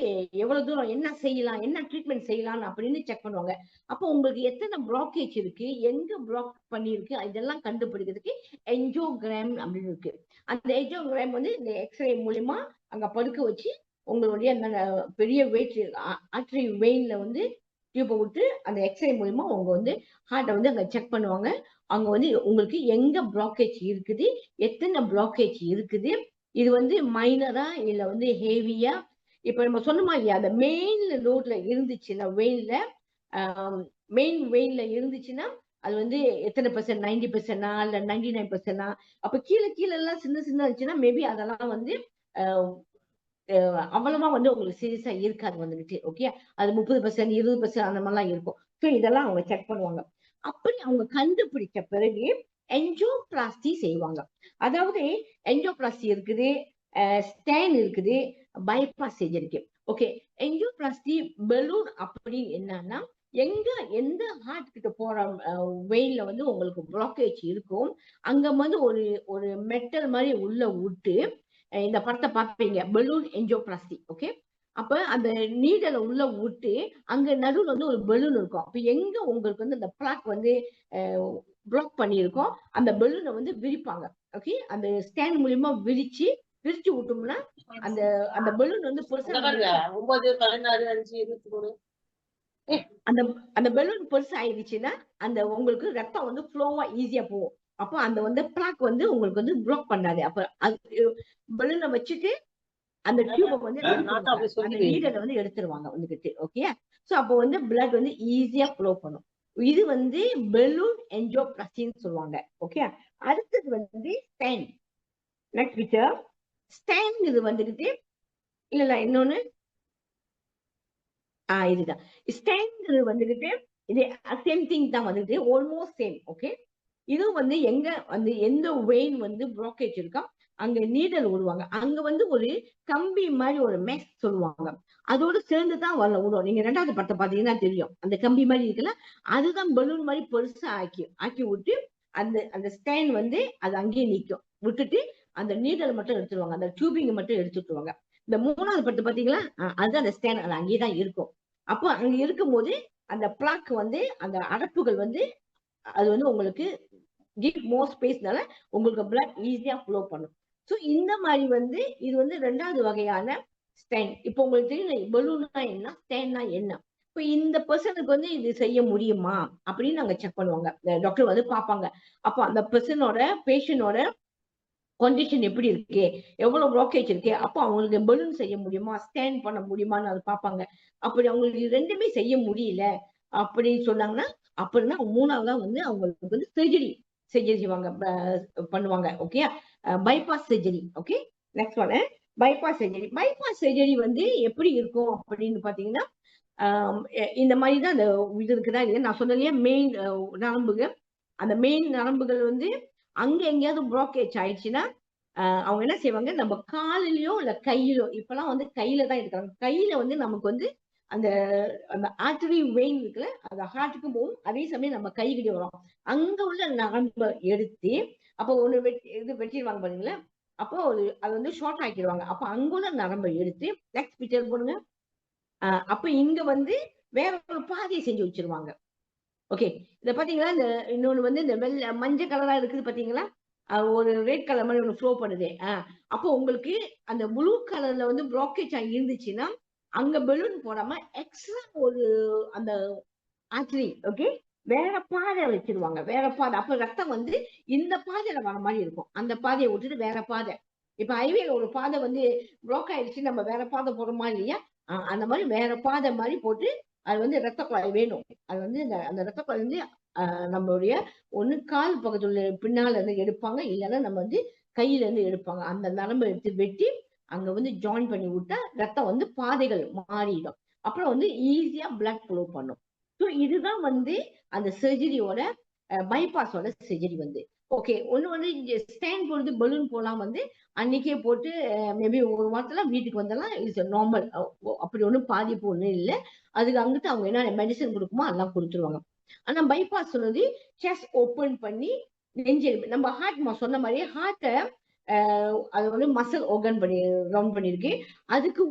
எவ்வளவு தூரம் என்ன செய்யலாம், என்ன ட்ரீட்மெண்ட் செய்யலாம் அப்படின்னு செக் பண்ணுவாங்க. அப்போ உங்களுக்கு எத்தனை பிளாக்கேஜ் இருக்கு, எங்க பிளாக் பண்ணிருக்கு, இதெல்லாம் கண்டுபிடிக்கிறதுக்கு என்ஜியோகிராம் அப்படின்னு இருக்கு. அந்த என்ஜியோகிராம் வந்து இந்த எக்ஸ்ரே மூலியமா அங்க படுக்க வச்சு உங்களுடைய அந்த பெரிய வெயிட் ஆர்டரி வெயின்ல வந்து டியூப்பை விட்டு அந்த எக்ஸ்ரே மூலியமா அவங்க வந்து ஹார்ட்டை வந்து அங்க செக் பண்ணுவாங்க. அங்க வந்து உங்களுக்கு எங்க பிளாக்கேஜ் இருக்குது, எத்தனை பிளாக்கேஜ் இருக்குது, இது வந்து மைனரா இல்ல வந்து ஹேவியா. இப்ப நம்ம சொன்னோமா இல்லையா, அந்த மெயின் ரோட்ல இருந்துச்சுன்னா மெயின் வெயின்ல இருந்துச்சுன்னா அது வந்து எத்தனை பெர்சென்ட், 90% இல்ல 99%. அப்ப கீழே கீழே எல்லாம் சின்ன சின்ன இருந்துச்சுன்னா மேபி அதெல்லாம் வந்து அவ்வளவா வந்து உங்களுக்கு சீரியஸா இருக்காது வந்துகிட்டு. ஓகே, அது 30% 20% அந்த மாதிரிலாம் இருக்கும். ஸோ இதெல்லாம் அவங்க செக் பண்ணுவாங்க. அப்படி அவங்க கண்டுபிடிச்ச பிறகு என்ஜியோபிளாஸ்டி செய்வாங்க. அதாவது என்ஜியோபிளாஸ்டி இருக்குது, ஸ்டேன் இருக்குது, பைபாஸ் சர்ஜரி. ஓகே, என்ஜியோபிளாஸ்டி பலூன் அப்படி என்னன்னா எந்த ஹார்ட் கிட்ட போற வெயின்ல வந்து உங்களுக்கு பிளாக்கேஜ் இருக்கும் அங்க வந்து ஒரு ஒரு மெட்டல் மாதிரி உள்ள விட்டு, இந்த படத்தை பார்ப்பீங்க பலூன் என்ஜியோபிளாஸ்டி. ஓகே, அப்ப அந்த நீடலை உள்ள விட்டு அங்க நடுவில் வந்து ஒரு பலூன் இருக்கும். அப்ப எங்க உங்களுக்கு வந்து அந்த பிளாக் வந்து பிளாக் பண்ணியிருக்கோம் அந்த பலூனை வந்து விரிப்பாங்க. ஓகே, அந்த ஸ்டேன் மூலியமா விரிச்சு விட்டோம்னா அந்த அந்த பலூன் வந்து பெருசா 9, 16, 5, 23 அந்த அந்த பலூன் பெருசா ஆயிடுச்சுன்னா அந்த உங்களுக்கு ரத்தம் வந்து ஃப்ளோவா ஈஸியா போகும். அப்போ அந்த வந்து பிளாக் வந்து உங்களுக்கு வந்து பிளாக் பண்ணாது. அப்ப அது பலூனை வச்சுட்டு அந்த டியூபை வந்து அந்த நீடலை வந்து எடுத்துருவாங்க வந்துகிட்டு. ஓகே, சோ அப்போ வந்து பிளட் வந்து ஈஸியா ஃப்ளோ பண்ணும். இது வந்து பலூன் என்ஜியோபிளாஸ்டின்னு சொல்லுவாங்க. ஓகே, அடுத்தது வந்து ஸ்டேன். Next picture stain. இது வந்துட்டு இல்ல இன்னொன்னு இதுதான் ஸ்டேன் வந்துகிட்டு இது சேம் திங் தான் வந்துட்டு ஆல்மோஸ்ட் சேம். ஓகே, இது வந்து எங்க வந்து எந்த வெயின் வந்து பிளாக்கேஜ் இருக்கா அங்க நீடல் விடுவாங்க. அங்க வந்து ஒரு கம்பி மாதிரி ஒரு மெஷ் சொல்லுவாங்க, அதோட சேர்ந்துதான் வரல விடும். நீங்க ரெண்டாவது படத்தை பாத்தீங்கன்னா தெரியும் அந்த கம்பி மாதிரி இருக்குல்ல, அதுதான் பலூன் மாதிரி பெருசா ஆக்கி விட்டு அந்த அந்த ஸ்டேன் வந்து அது அங்கேயே நிற்கும். விட்டுட்டு அந்த நீடல் மட்டும் எடுத்துருவாங்க, அந்த டியூபிங் மட்டும் எடுத்துட்டுருவாங்க. இந்த மூணாவது படத்தை பாத்தீங்களா, அது அந்த ஸ்டேன் அது அங்கேயேதான் இருக்கும். அப்போ அங்க இருக்கும் போது அந்த பிளாக் வந்து அந்த அடப்புகள் வந்து அது வந்து உங்களுக்கு கிவ் மோர் ஸ்பேஸ்னால உங்களுக்கு பிளட் ஈஸியா ஃப்ளோ பண்ணும். ஸோ இந்த மாதிரி வந்து இது வந்து 2வது வகையான ஸ்டென். இப்போ உங்களுக்கு தெரியும் பலூன்னா என்ன, ஸ்டென்னா என்ன. இப்போ இந்த பர்சனுக்கு வந்து இது செய்ய முடியுமா அப்படின்னு நாங்க செக் பண்ணுவாங்க. டாக்டர் வந்து பார்ப்பாங்க. அப்போ அந்த பர்சனோட பேஷண்டோட கண்டிஷன் எப்படி இருக்கு, எவ்வளவு பிளாக்கேஜ் இருக்கு, அப்போ அவங்களுக்கு பலூன் செய்ய முடியுமா, ஸ்டேண்ட் பண்ண முடியுமான்னு அதை பார்ப்பாங்க. அப்படி அவங்களுக்கு ரெண்டுமே செய்ய முடியல அப்படின்னு சொன்னாங்கன்னா, அப்படின்னா 3வதா வந்து அவங்களுக்கு வந்து சர்ஜரி செய்வாங்க, பண்ணுவாங்க. Okay, bypass surgery. Okay, next one bypass surgery. Bypass surgery வந்து எப்படி இருக்கும் அப்படின்னு பாத்தீங்கன்னா, இந்த மாதிரி தான் அந்த இது இருக்குதா இல்லையா, நான் சொன்னலையே மெயின் நரம்புகள். அந்த மெயின் நரம்புகள் வந்து அங்க எங்கேயாவது பிளாக்கேஜ் ஆயிடுச்சுன்னா அவங்க என்ன செய்வாங்க, நம்ம காலிலயோ இல்ல கையிலோ, இப்பெல்லாம் வந்து கையில தான் எடுக்கிறாங்க. கையில வந்து நமக்கு வந்து அந்த அந்த ஆர்டரி வெயின் இருக்குல்ல, அந்த ஹார்ட்டுக்கும் போகும், அதே சமயம் நம்ம கைகிட்ட வரும். அங்க உள்ள நரம்பை எடுத்து அப்போ ஒண்ணு வெட்டிடுவாங்க பாருங்களா. அப்போ அது வந்து ஷார்ட் ஆக்கிடுவாங்க. அப்ப அங்குள்ள நரம்பை எடுத்து நெக்ஸ்ட் பிக்சர் போடுங்க. அப்ப இங்க வந்து வேற ஒரு பாதையை செஞ்சு வச்சிருவாங்க. ஓகே, இத பாத்தீங்களா, இந்த இன்னொன்னு வந்து இந்த மஞ்சள் கலரா இருக்குது பாத்தீங்களா, ஒரு ரெட் கலர் மாதிரி ஒண்ணு ஃப்ளோ பண்ணுது. அப்போ உங்களுக்கு அந்த ப்ளூ கலர்ல வந்து பிளாக்கேஜ் இருந்துச்சுன்னா, அங்க பலூன் போடாம எக்ஸ்ட்ரா ஒரு அந்த ஆர்டரி, ஓகே, வேற பாதை வச்சிருவாங்க. வேற பாதை. அப்ப ரத்தம் வந்து இந்த பாதையில வர மாதிரி இருக்கும். அந்த பாதையை விட்டுட்டு வேற பாதை. இப்ப ஹைவேல ஒரு பாதை வந்து பிளாக் ஆயிடுச்சு, நம்ம வேற பாதை போறோமா இல்லையா, அந்த மாதிரி வேற பாதை மாதிரி போட்டு அது வந்து ரத்த குழாய் வேணும். அது வந்து அந்த ரத்த குழாய் வந்து நம்மளுடைய ஒண்ணு கால் பக்கத்துல பின்னால இருந்து எடுப்பாங்க, இல்லைன்னா நம்ம வந்து கையில இருந்து எடுப்பாங்க. அந்த நரம்பை எடுத்து வெட்டி அங்க வந்து ஜாயின் பண்ணி விட்டா ரத்தம் வந்து பாதைகள் மாறிடும். அப்புறம் வந்து ஈஸியா பிளட் ஃப்ளோ பண்ணும். ஸோ இதுதான் வந்து அந்த சர்ஜரியோட பைபாஸோட சர்ஜரி வந்து. ஓகே, ஒண்ணு வந்து ஸ்டேண்ட் போடுறது பலூன் போலாம் வந்து அன்னைக்கே போட்டு மேபி ஒரு வாரத்துல வீட்டுக்கு வந்தெல்லாம் இட்ஸ் நார்மல். அப்படி ஒண்ணும் பாதிப்பு ஒண்ணும் இல்லை. அதுக்கு அங்கிட்டு அவங்க என்ன மெடிசன் கொடுக்குமோ அதெல்லாம் கொடுத்துருவாங்க. ஆனா பைபாஸ் சொன்னது செஸ்ட் ஓபன் பண்ணி நெஞ்செலும்பு நம்ம ஹார்ட் சொன்ன மாதிரியே ஹார்ட்டை அது வந்து மசில் ஓகன் பண்ணி ரவுண்ட் பண்ணிருக்கு. அதுக்கு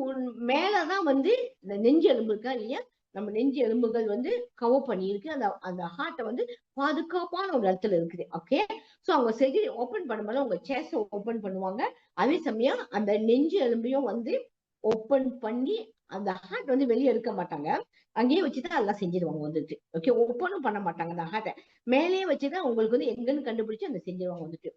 மேலதான் வந்து இந்த நெஞ்சு எலும்பு இருக்கா இல்லையா, நம்ம நெஞ்சு எலும்புகள் வந்து கவர் பண்ணியிருக்கு. அந்த அந்த ஹார்ட்டை வந்து பாதுகாப்பான ஒரு இடத்துல இருக்குது. ஓகே, சோ அவங்க சர்ஜரி ஓபன் பண்ணும்போது அவங்க செஸ்ட் ஓபன் பண்ணுவாங்க. அதே சமயம் அந்த நெஞ்சு எலும்பையும் வந்து ஓபன் பண்ணி அந்த ஹார்ட் வந்து வெளியே எடுக்க மாட்டாங்க. அங்கேயே வச்சுதான் எல்லாம் செஞ்சிருவாங்க வந்துட்டு. ஓகே, ஓப்பனும் பண்ண மாட்டாங்க அந்த ஹார்ட்டை. மேலேயே வச்சுதான் உங்களுக்கு வந்து எங்கன்னு கண்டுபிடிச்சு அந்த செஞ்சிருவாங்க வந்துட்டு.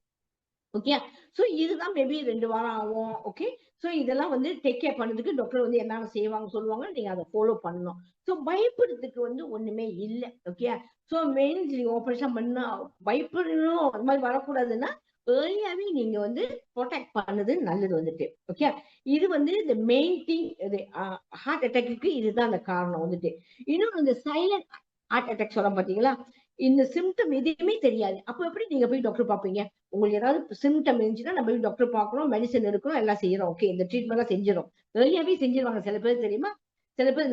ஓகே, சோ இதுதான் மேபி 2 வாரம் ஆகும். ஓகே, சோ இதெல்லாம் வந்து டேக் கேர் பண்ணதுக்கு டாக்டர் வந்து என்னென்ன செய்வாங்க சொல்லுவாங்க, நீங்க அதை ஃபாலோ பண்ணணும். சோ பயப்படுறதுக்கு வந்து ஒண்ணுமே இல்ல. ஓகே, சோ மெயின்ஸ் நீங்க ஆபரேஷன் பண்ணா பயப்படணும் அந்த மாதிரி வரக்கூடாதுன்னா ஏர்லியாவே நீங்க வந்து ப்ரொடெக்ட் பண்ணது நல்லது வந்துட்டு. ஓகே, இது வந்து இந்த மெயின் திங். இது ஹார்ட் அட்டாக்கு இதுதான் அந்த காரணம் வந்துட்டு. இன்னொன்னு இந்த சைலண்ட் ஹார்ட் அட்டாக் சொல்ல பாத்தீங்களா, இந்த சிம்டம் எதுவுமே தெரியாது. அப்ப எப்படி நீங்க போய் டாக்டர் பாப்பீங்க? உங்களுக்கு ஏதாவது சிம்டம் இருந்துச்சுன்னா நம்ம போய் டாக்டர் பார்க்கணும், மெடிசன் எடுக்கணும், எல்லாம் செய்யறோம். ஓகே, இந்த ட்ரீட்மெண்ட் எல்லாம் செஞ்சிடும். ஏர்லியாவே செஞ்சிருவாங்க. சில பேர் தெரியுமா, சில பேர்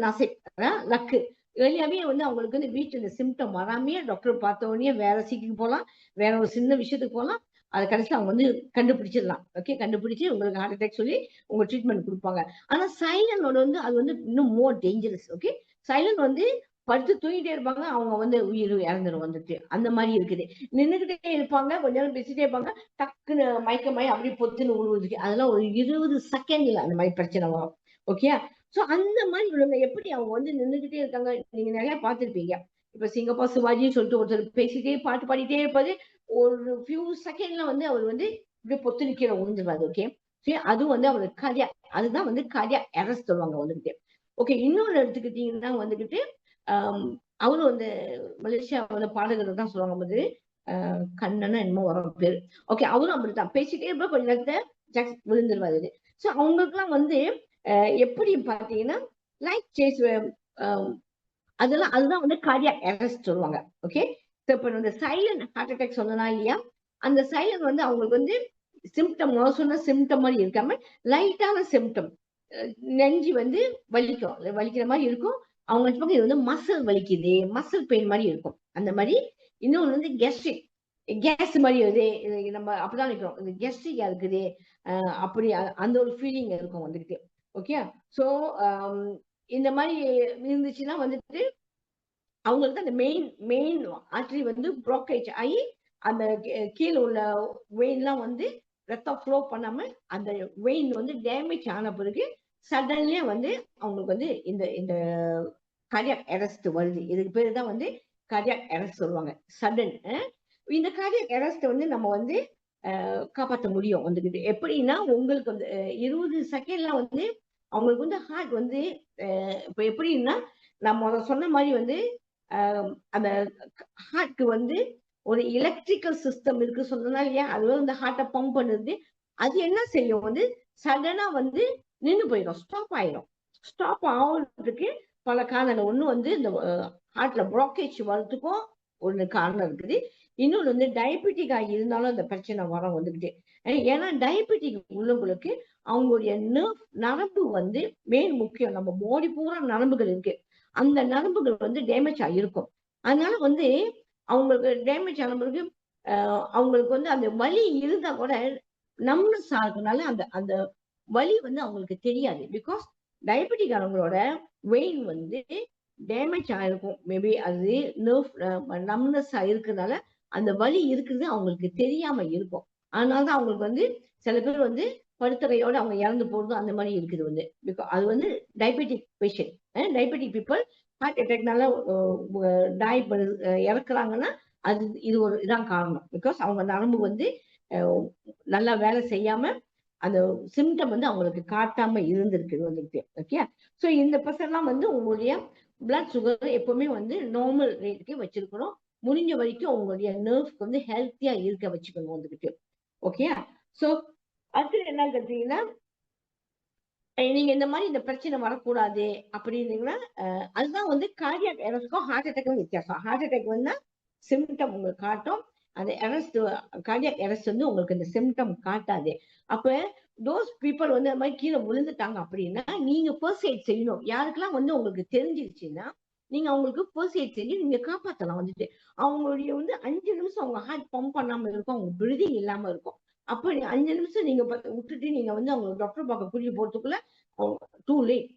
லக்கு ஏர்லியாவே வந்து அவங்களுக்கு வந்து வீட்டுல இந்த சிம்டம் வராமையே டாக்டர் பார்த்த உடனே வேற சீக்கிரம் போகலாம், வேற ஒரு சின்ன விஷயத்துக்கு போகலாம். அது கடைசியில் அவங்க வந்து கண்டுபிடிச்சிடலாம். ஓகே, கண்டுபிடிச்சு உங்களுக்கு ஹார்ட் அட்டாக் சொல்லி உங்க ட்ரீட்மெண்ட் கொடுப்பாங்க. ஆனா சைலண்டோட வந்து அது வந்து இன்னும் மோர் டேஞ்சரஸ். ஓகே, சைலண்ட் வந்து படுத்து தூங்கிட்டே இருப்பாங்க, அவங்க வந்து உயிர் இறந்துடும் வந்துட்டு. அந்த மாதிரி இருக்குது. நின்றுகிட்டே இருப்பாங்க, கொஞ்ச நேரம் பேசிட்டே இருப்பாங்க, டக்குன்னு மயக்கமாயி அப்படியே பொத்துன்னு உழுவுது. அதெல்லாம் ஒரு 20 செகண்ட்ல அந்த மாதிரி பிரச்சனை வரும். ஓகே, சோ அந்த மாதிரி உள்ளவங்க எப்படி அவங்க வந்து நின்றுகிட்டே இருக்காங்க, நீங்க நிறைய பார்த்திருப்பீங்க. இப்ப சிங்கப்பூர் சிவாஜின்னு சொல்லிட்டு ஒருத்தர் பேசிட்டே பாட்டு பாடிட்டே இருப்பாரு. ஒரு ஃபியூ செகண்ட்ல வந்து அவர் வந்து இப்படியே பொத்து நிக்கிற உழுந்துருவாரு. ஓகே, சரி, அதுவும் வந்து அவருக்கு அதுதான் வந்து கார்டியாக் அரெஸ்ட் சொல்லுவாங்க வந்துகிட்டு. ஓகே, இன்னொரு எடுத்துக்கிட்டீங்கன்னா வந்துகிட்டு அவரும் வந்து மலேசியாவோட பாடகர் தான் சொல்லுவாங்க போது, கண்ணனா என்னமோ வரும் பேரு. ஓகே, அவரும் அப்படித்தான் பேசிட்டே இருப்ப கொஞ்ச நேரத்தை விழுந்துருவாரு. சோ அவங்களுக்கு எல்லாம் வந்து எப்படி பாத்தீங்கன்னா லைட் சேஸ் அதெல்லாம் அதுதான் வந்து கார்டியாக் அரெஸ்ட் சொல்லுவாங்க. ஓகே, இப்ப இந்த சைலண்ட் ஹார்ட் அட்டாக் சொன்னா இல்லையா, அந்த சைலண்ட் வந்து அவங்களுக்கு வந்து சிம்டம் சொன்ன சிம்டம் மாதிரி இருக்காம லைட்டான சிம்டம். நெஞ்சு வந்து வலிக்கிற மாதிரி இருக்கும். அவங்க இது வந்து மசில் வலிக்குது, மசில் பெயின் மாதிரி இருக்கும். அந்த மாதிரி இன்னொன்று வந்து கெஸ்ட்ரிக், கேஸ் மாதிரி வருது, நம்ம அப்படிதான் நினைக்கிறோம், இது கெஸ்ட்ரிக்கா இருக்குது, அப்படி அந்த ஒரு ஃபீலிங் இருக்கும் வந்துட்டு. ஓகே, சோ இந்த மாதிரி இருந்துச்சுன்னா வந்துட்டு அவங்களுக்கு அந்த மெயின் ஆர்டரி வந்து ப்ளாக்கேஜ் ஆகி அந்த கீழே உள்ள வெயின்லாம் வந்து ரத்தம் ஃப்ளோ பண்ணாம அந்த வெயின் வந்து டேமேஜ் ஆன பிறகு சடன்லியா வந்து அவங்களுக்கு வந்து இந்த இந்த கார்டியாக் அரெஸ்ட் வருது. இதுக்கு பேரு தான் வந்து கார்டியாக் அரெஸ்ட் சொல்லுவாங்க. சடன் இந்த கார்டியாக் அரெஸ்ட் வந்து நம்ம வந்து காப்பாற்ற முடியும் வந்துகிட்டு. எப்படின்னா உங்களுக்கு வந்து 20 செகண்ட்ல வந்து அவங்களுக்கு வந்து ஹார்ட் வந்து இப்ப எப்படின்னா நம்ம சொன்ன மாதிரி வந்து அந்த ஹார்ட்க்கு வந்து ஒரு எலக்ட்ரிக்கல் சிஸ்டம் இருக்கு சொன்னா இல்லையா, அது வந்து அந்த ஹார்ட்டை பம்ப் பண்ணுது. அது என்ன செய்யும் வந்து சடனா வந்து நின்று போயிடும், ஸ்டாப் ஆயிடும். ஸ்டாப் ஆகுறதுக்கு பல காரணங்கள். ஒண்ணு வந்து இந்த ஹார்ட்ல ப்ளாக்கேஜ் வர்றதுக்கும் ஒண்ணு காரணம் இருக்குது. இன்னொன்னு வந்து டயபெட்டிக்கா இருந்தாலும் அந்த பிரச்சனை வரும் வந்துகிட்டு. ஏன்னா டயபெட்டிக் உள்ளவங்களுக்கு அவங்களுடைய நரம்பு வந்து மெயின் முக்கியம். நம்ம பாடி பூரா நரம்புகள் இருக்கு. அந்த நரம்புகள் வந்து டேமேஜ் ஆகிருக்கும். அதனால வந்து அவங்களுக்கு டேமேஜ் ஆன பிறகு அவங்களுக்கு வந்து அந்த வலி இருந்தா கூட நம்னஸ் ஆகுறதுனால அந்த அந்த வலி வந்து அவங்களுக்கு தெரியாது. பிகாஸ் டயபெட்டிக் ஆனவங்களோட வெயின் வந்து டேமேஜ் ஆயிருக்கும். மேபி அது நர்வ் நம்னஸ் இருக்கிறதுனால அந்த வலி இருக்கிறது அவங்களுக்கு தெரியாம இருக்கும். அதனாலதான் அவங்களுக்கு வந்து சில பேர் வந்து படுத்தறையோட அவங்க இறந்து போறது அந்த மாதிரி இருக்குது வந்து. அது வந்து diabetic patient, diabetic people heart அட்டாக்னால டை இறக்குறாங்கன்னா அது இது ஒரு இதான் காரணம். பிகாஸ் அவங்க நரம்பு வந்து நல்லா வேலை செய்யாம அந்த சிம்டம் வந்து அவங்களுக்கு காட்டாம இருந்திருக்கு வந்துட்டு. ஓகே, ஸோ இந்த பர்சன்லாம் வந்து உங்களுடைய பிளட் சுகர் எப்பவுமே வந்து நார்மல் ரேட்டுக்கு வச்சிருக்கணும். முடிஞ்ச வரைக்கும் உங்களுடைய நர்வ்க்கு வந்து ஹெல்த்தியா இருக்க வச்சுக்கணும் வந்துகிட்டு. ஓகே, ஸோ அடுத்து என்ன கேட்டீங்கன்னா, நீங்க இந்த மாதிரி இந்த பிரச்சனை வரக்கூடாது அப்படின்னீங்கன்னா அதுதான் வந்து கார்டியாக் அரெஸ்ட்க்கும் ஹார்ட் அட்டாக்கும் வித்தியாசம். ஹார்ட் அட்டாக் வந்து சிம்டம் உங்களுக்கு காட்டும். அந்த அரெஸ்ட் கார்டியாக் அரெஸ்ட் வந்து உங்களுக்கு இந்த சிம்டம் காட்டாது. அப்ப தோஸ் பீப்புள் வந்து அந்த மாதிரி கீழே விழுந்துட்டாங்க அப்படின்னா நீங்க ஃபர்ஸ்ட் எய்ட் செய்யணும். யாருக்கெல்லாம் வந்து உங்களுக்கு தெரிஞ்சிருச்சுன்னா நீங்க அவங்களுக்கு ஃபர்ஸ்ட் எய்ட் செஞ்சு நீங்க காப்பாத்தலாம் வந்துட்டு. அவங்களுடைய வந்து 5 நிமிஷம் அவங்க ஹார்ட் பம்ப் பண்ணாம இருக்கும், அவங்க பிரீதிங் இல்லாம இருக்கும். அப்ப 5 நிமிஷம் நீங்க விட்டுட்டு நீங்க வந்து அவங்க டாக்டர் பார்க்க கூட்டிட்டு போறதுக்குள்ள டூ லேட்,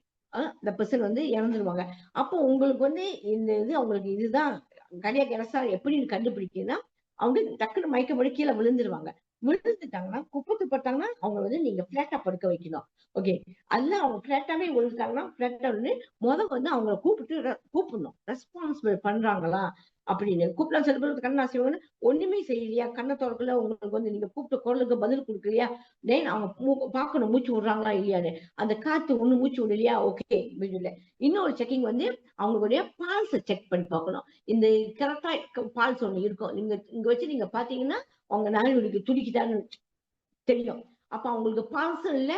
இந்த பர்சன் வந்து இறந்துருவாங்க. அப்போ உங்களுக்கு வந்து இந்த இது அவங்களுக்கு இதுதான் கார்டியாக் அரெஸ்ட் எப்படின்னு கண்டுபிடிக்கணும்னா அவங்க டக்குனு மயக்கம் போட்டு கீழே விழுந்துருவாங்க. விழுந்துட்டாங்கன்னா குப்பத்து பட்டாங்கன்னா அவங்க வந்து நீங்க பிளாட்டா படுக்க வைக்கணும். ஓகே, அல்ல அவங்க பிளாட்டாவே விழுந்துட்டாங்கன்னா பிளாட்டா வந்து அவங்கள கூப்பிடணும். ரெஸ்பான்சிபிள் பண்றாங்களா அப்படின்னு கூப்பிடலாம். சில பேர் கண்ணா செய்வாங்க, ஒண்ணுமே செய்யலையா, கண்ணை திறக்கல, உங்களுக்கு வந்து நீங்க கூப்பிட்ட குரலுக்கு பதில் கொடுக்கலையா, தென் அவங்க பார்க்கணும் மூச்சு விடுறாங்களா இல்லையான்னு. அந்த காத்து ஒண்ணு மூச்சு விடலையா, ஓகே இல்லை. இன்னொரு செக்கிங் வந்து அவங்களுடைய பால்ஸை செக் பண்ணி பார்க்கணும். இந்த கரெக்டா பால்ஸ் ஒண்ணு இருக்கும். நீங்க இங்க வச்சு நீங்க பாத்தீங்கன்னா அவங்க நாளடிக்கு துடிக்குதான்னு தெரியும். அப்ப அவங்களுக்கு பால்ஸும் இல்ல,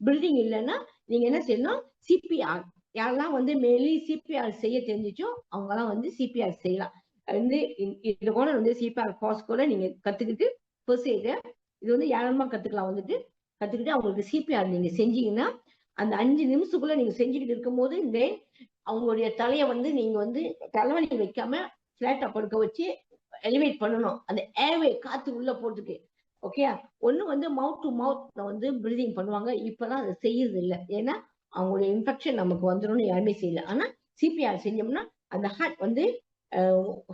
பில்டிங் இல்லைன்னா நீங்க என்ன செய்யணும், சிபிஆர். யாரெல்லாம் வந்து மேலி சிபிஆர் செய்ய தெரிஞ்சிச்சோ அவங்க எல்லாம் வந்து சிபிஆர் செய்யலாம். வந்து இது கூட வந்து சிபிஆர் கோர்ஸ் கூட நீங்க கத்துக்கிட்டு ஃபர்ஸ்ட் எய்ட இது வந்து யாரெல்லாமா கத்துக்கலாம் வந்துட்டு. கத்துக்கிட்டு அவங்களுக்கு சிபிஆர் நீங்க செஞ்சீங்கன்னா அந்த 5 நிமிஷத்துக்குள்ள நீங்க செஞ்சுக்கிட்டு இருக்கும் போது அவங்களுடைய தலையை வந்து நீங்க வந்து தலைவலி வைக்காம பிளாட்டா படுக்க வச்சு எலிவேட் பண்ணணும். அந்த ஏர்வே காத்து உள்ள போறதுக்கு. ஓகே, ஒண்ணு வந்து மவுத் டு மவுத் வந்து பிரீதிங் பண்ணுவாங்க. இப்பெல்லாம் அதை செய்யறது இல்லை. ஏன்னா அவங்களுடைய இன்ஃபெக்ஷன் நமக்கு வந்துடும், யாருமே செய்யல. ஆனா சிபிஆர் செஞ்சோம்னா அந்த ஹார்ட் வந்து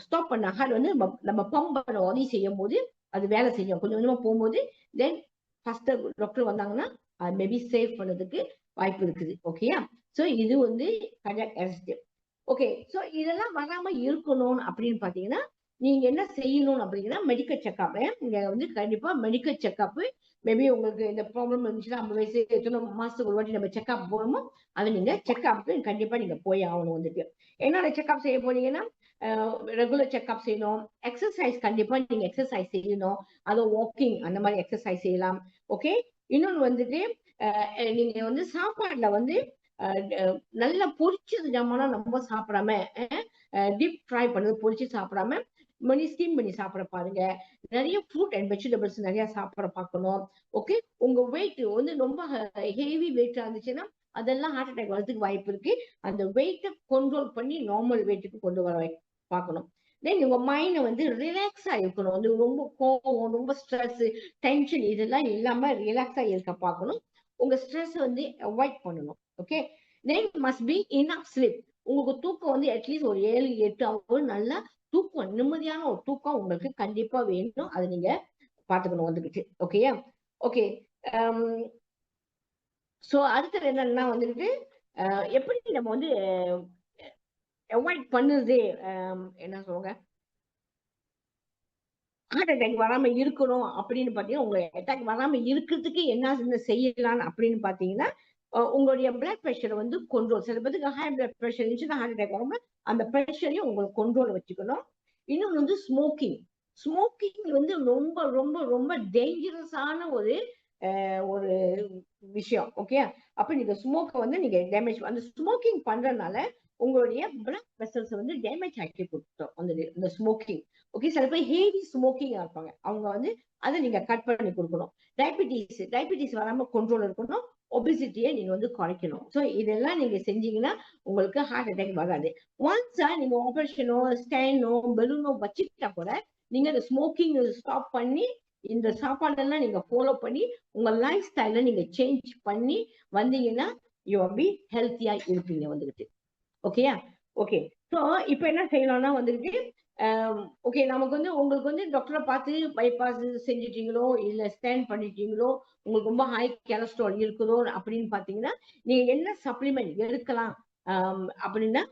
ஸ்டாப் பண்ண ஹார்ட் வந்து நம்ம பம்ப் பண்ண உதவி செய்யும் போது அது வேலை செய்யும். கொஞ்சம் கொஞ்சமா போகும்போது தென் ஃபர்ஸ்ட் டாக்டர் வந்தாங்கன்னா மேபி சேவ் பண்ணதுக்கு வாய்ப்பு இருக்குது. ஓகேயா, சோ இது வந்து கார்டியாக் அரெஸ்ட். ஓகே, சோ இதெல்லாம் வராம இருக்கணும் அப்படின்னு பாத்தீங்கன்னா நீங்க என்ன செய்யணும் அப்படின்னா மெடிக்கல் செக்அப். நீங்க வந்து கண்டிப்பா மெடிக்கல் செக்அப், மேபி உங்களுக்கு இந்த ப்ராப்ளம் இருந்துச்சுன்னா 50 வயசு எத்தனை மாசத்துக்கு ஒரு வாட்டி நம்ம செக்அப் போகணுமோ அது நீங்க செக்அப் கண்டிப்பா நீங்க போய் ஆகணும் வந்துட்டு. என்னோட செக்அப் செய்ய போனீங்கன்னா ரெகுலர் செக்அப் செய்யணும். எக்ஸசைஸ் கண்டிப்பா நீங்க எக்ஸசைஸ் செய்யணும். அது வாக்கிங் அந்த மாதிரி எக்ஸசைஸ் செய்யலாம். ஓகே, இன்னொன்னு வந்துட்டு நீங்க வந்து சாப்பாடுல வந்து நல்லா பொரிச்சது ஜாமானா ரொம்ப சாப்பிடாம, டீப் ஃப்ரை பண்ணது பொரிச்சு சாப்பிடாம ஸ்டீம் பண்ணி சாப்பிட பாருங்க. நிறைய ஃப்ரூட் அண்ட் வெஜிடபிள்ஸ் நிறைய சாப்பிட பார்க்கணும். ஓகே, உங்க வெயிட் வந்து ரொம்ப ஹெவி வெயிட்டா இருந்துச்சுன்னா அதெல்லாம் ஹார்ட் அட்டாக் வரதுக்கு வாய்ப்பு இருக்கு. அந்த வெயிட்டை கண்ட்ரோல் பண்ணி நார்மல் வெயிட்டுக்கு கொண்டு வர பார்க்கணும். தென் உங்க மைண்ட் வந்து ரிலாக்ஸா இருக்கணும். வந்து ரொம்ப கோவம், ரொம்ப ஸ்ட்ரெஸ், டென்ஷன் இதெல்லாம் இல்லாம ரிலாக்ஸா இருக்க பார்க்கணும். உங்க ஸ்ட்ரெஸ் வந்து அவாய்ட் பண்ணணும். Okay, then must be enough sleep. உங்களுக்கு தூக்கம் வந்து அட்லீஸ்ட் ஒரு 7-8 ஹவர் நல்லா தூக்கம், நிம்மதியான ஒரு தூக்கம் உங்களுக்கு கண்டிப்பா வேணும். அது நீங்க பாத்துக்கணும் வந்துகிட்டு. ஓகேயா? ஓகே. சோ அடுத்தது என்னன்னா வந்துகிட்டு எப்படி நம்ம வந்து அவாய்ட் பண்ணுறது, என்ன சொல்லுவாங்க, ஹார்ட் அட்டாக் வராம இருக்கணும் அப்படின்னு பாத்தீங்கன்னா, உங்களுக்கு அட்டாக் வராம இருக்கிறதுக்கு என்ன செய்யலாம் அப்படின்னு பாத்தீங்கன்னா, உங்களுடைய பிளட் பிரஷர் வந்து கண்ட்ரோல். சில பேருக்கு ஹை பிளட் பிரஷர் இருந்துச்சுன்னா ஹார்ட் அட்டாக் வராம அந்த பிரஷரையும் உங்களுக்கு கண்ட்ரோல் வச்சுக்கணும். இன்னொன்று வந்து ஸ்மோக்கிங். ஸ்மோக்கிங் வந்து ரொம்ப ரொம்ப ரொம்ப டேஞ்சரஸான ஒரு ஒரு விஷயம். ஓகே. அப்ப நீங்க ஸ்மோக்க வந்து நீங்க டேமேஜ், அந்த ஸ்மோக்கிங் பண்றதுனால உங்களுடைய பிளட் வெசல்ஸ் வந்து டேமேஜ் ஆக்கி கொடுத்துரும் இந்த ஸ்மோக்கிங். ஓகே. சில பேர் ஹெவி ஸ்மோக்கிங் இருப்பாங்க, அவங்க வந்து அதை நீங்க கட் பண்ணி கொடுக்கணும். டயபிட்டிஸ் வராம கண்ட்ரோல் இருக்கணும். ஒபிசிட்டியை நீங்க வந்து குறைக்கணும். ஸோ இதெல்லாம் நீங்க செஞ்சீங்கன்னா உங்களுக்கு ஹார்ட் அட்டாக் வராது. ஒன்ஸா நீங்க ஆபரேஷனோ ஸ்கேனோ பெலூனோ வச்சுக்கிட்டா கூட நீங்க இந்த ஸ்மோக்கிங் ஸ்டாப் பண்ணி இந்த சாப்பாடெல்லாம் நீங்க ஃபாலோ பண்ணி உங்க லைஃப் ஸ்டைல நீங்க சேஞ்ச் பண்ணி வந்தீங்கன்னா யூ பி ஹெல்த்தியா இருப்பீங்க வந்துகிட்டு. ஓகேயா? ஓகே. ஸோ இப்போ என்ன செய்யலாம்னா வந்துகிட்டு, ஓகே, நமக்கு வந்து உங்களுக்கு வந்து டாக்டரை பார்த்து பைபாஸ் செஞ்சுட்டீங்களோ இல்ல ஸ்கேன் பண்ணிட்டீங்களோ, உங்களுக்கு ரொம்ப ஹை கொலஸ்ட்ரால் இருக்குதோ அப்படின்னு பாத்தீங்கன்னா, நீங்க என்ன சப்ளிமெண்ட் எடுக்கலாம் அப்படின்னா,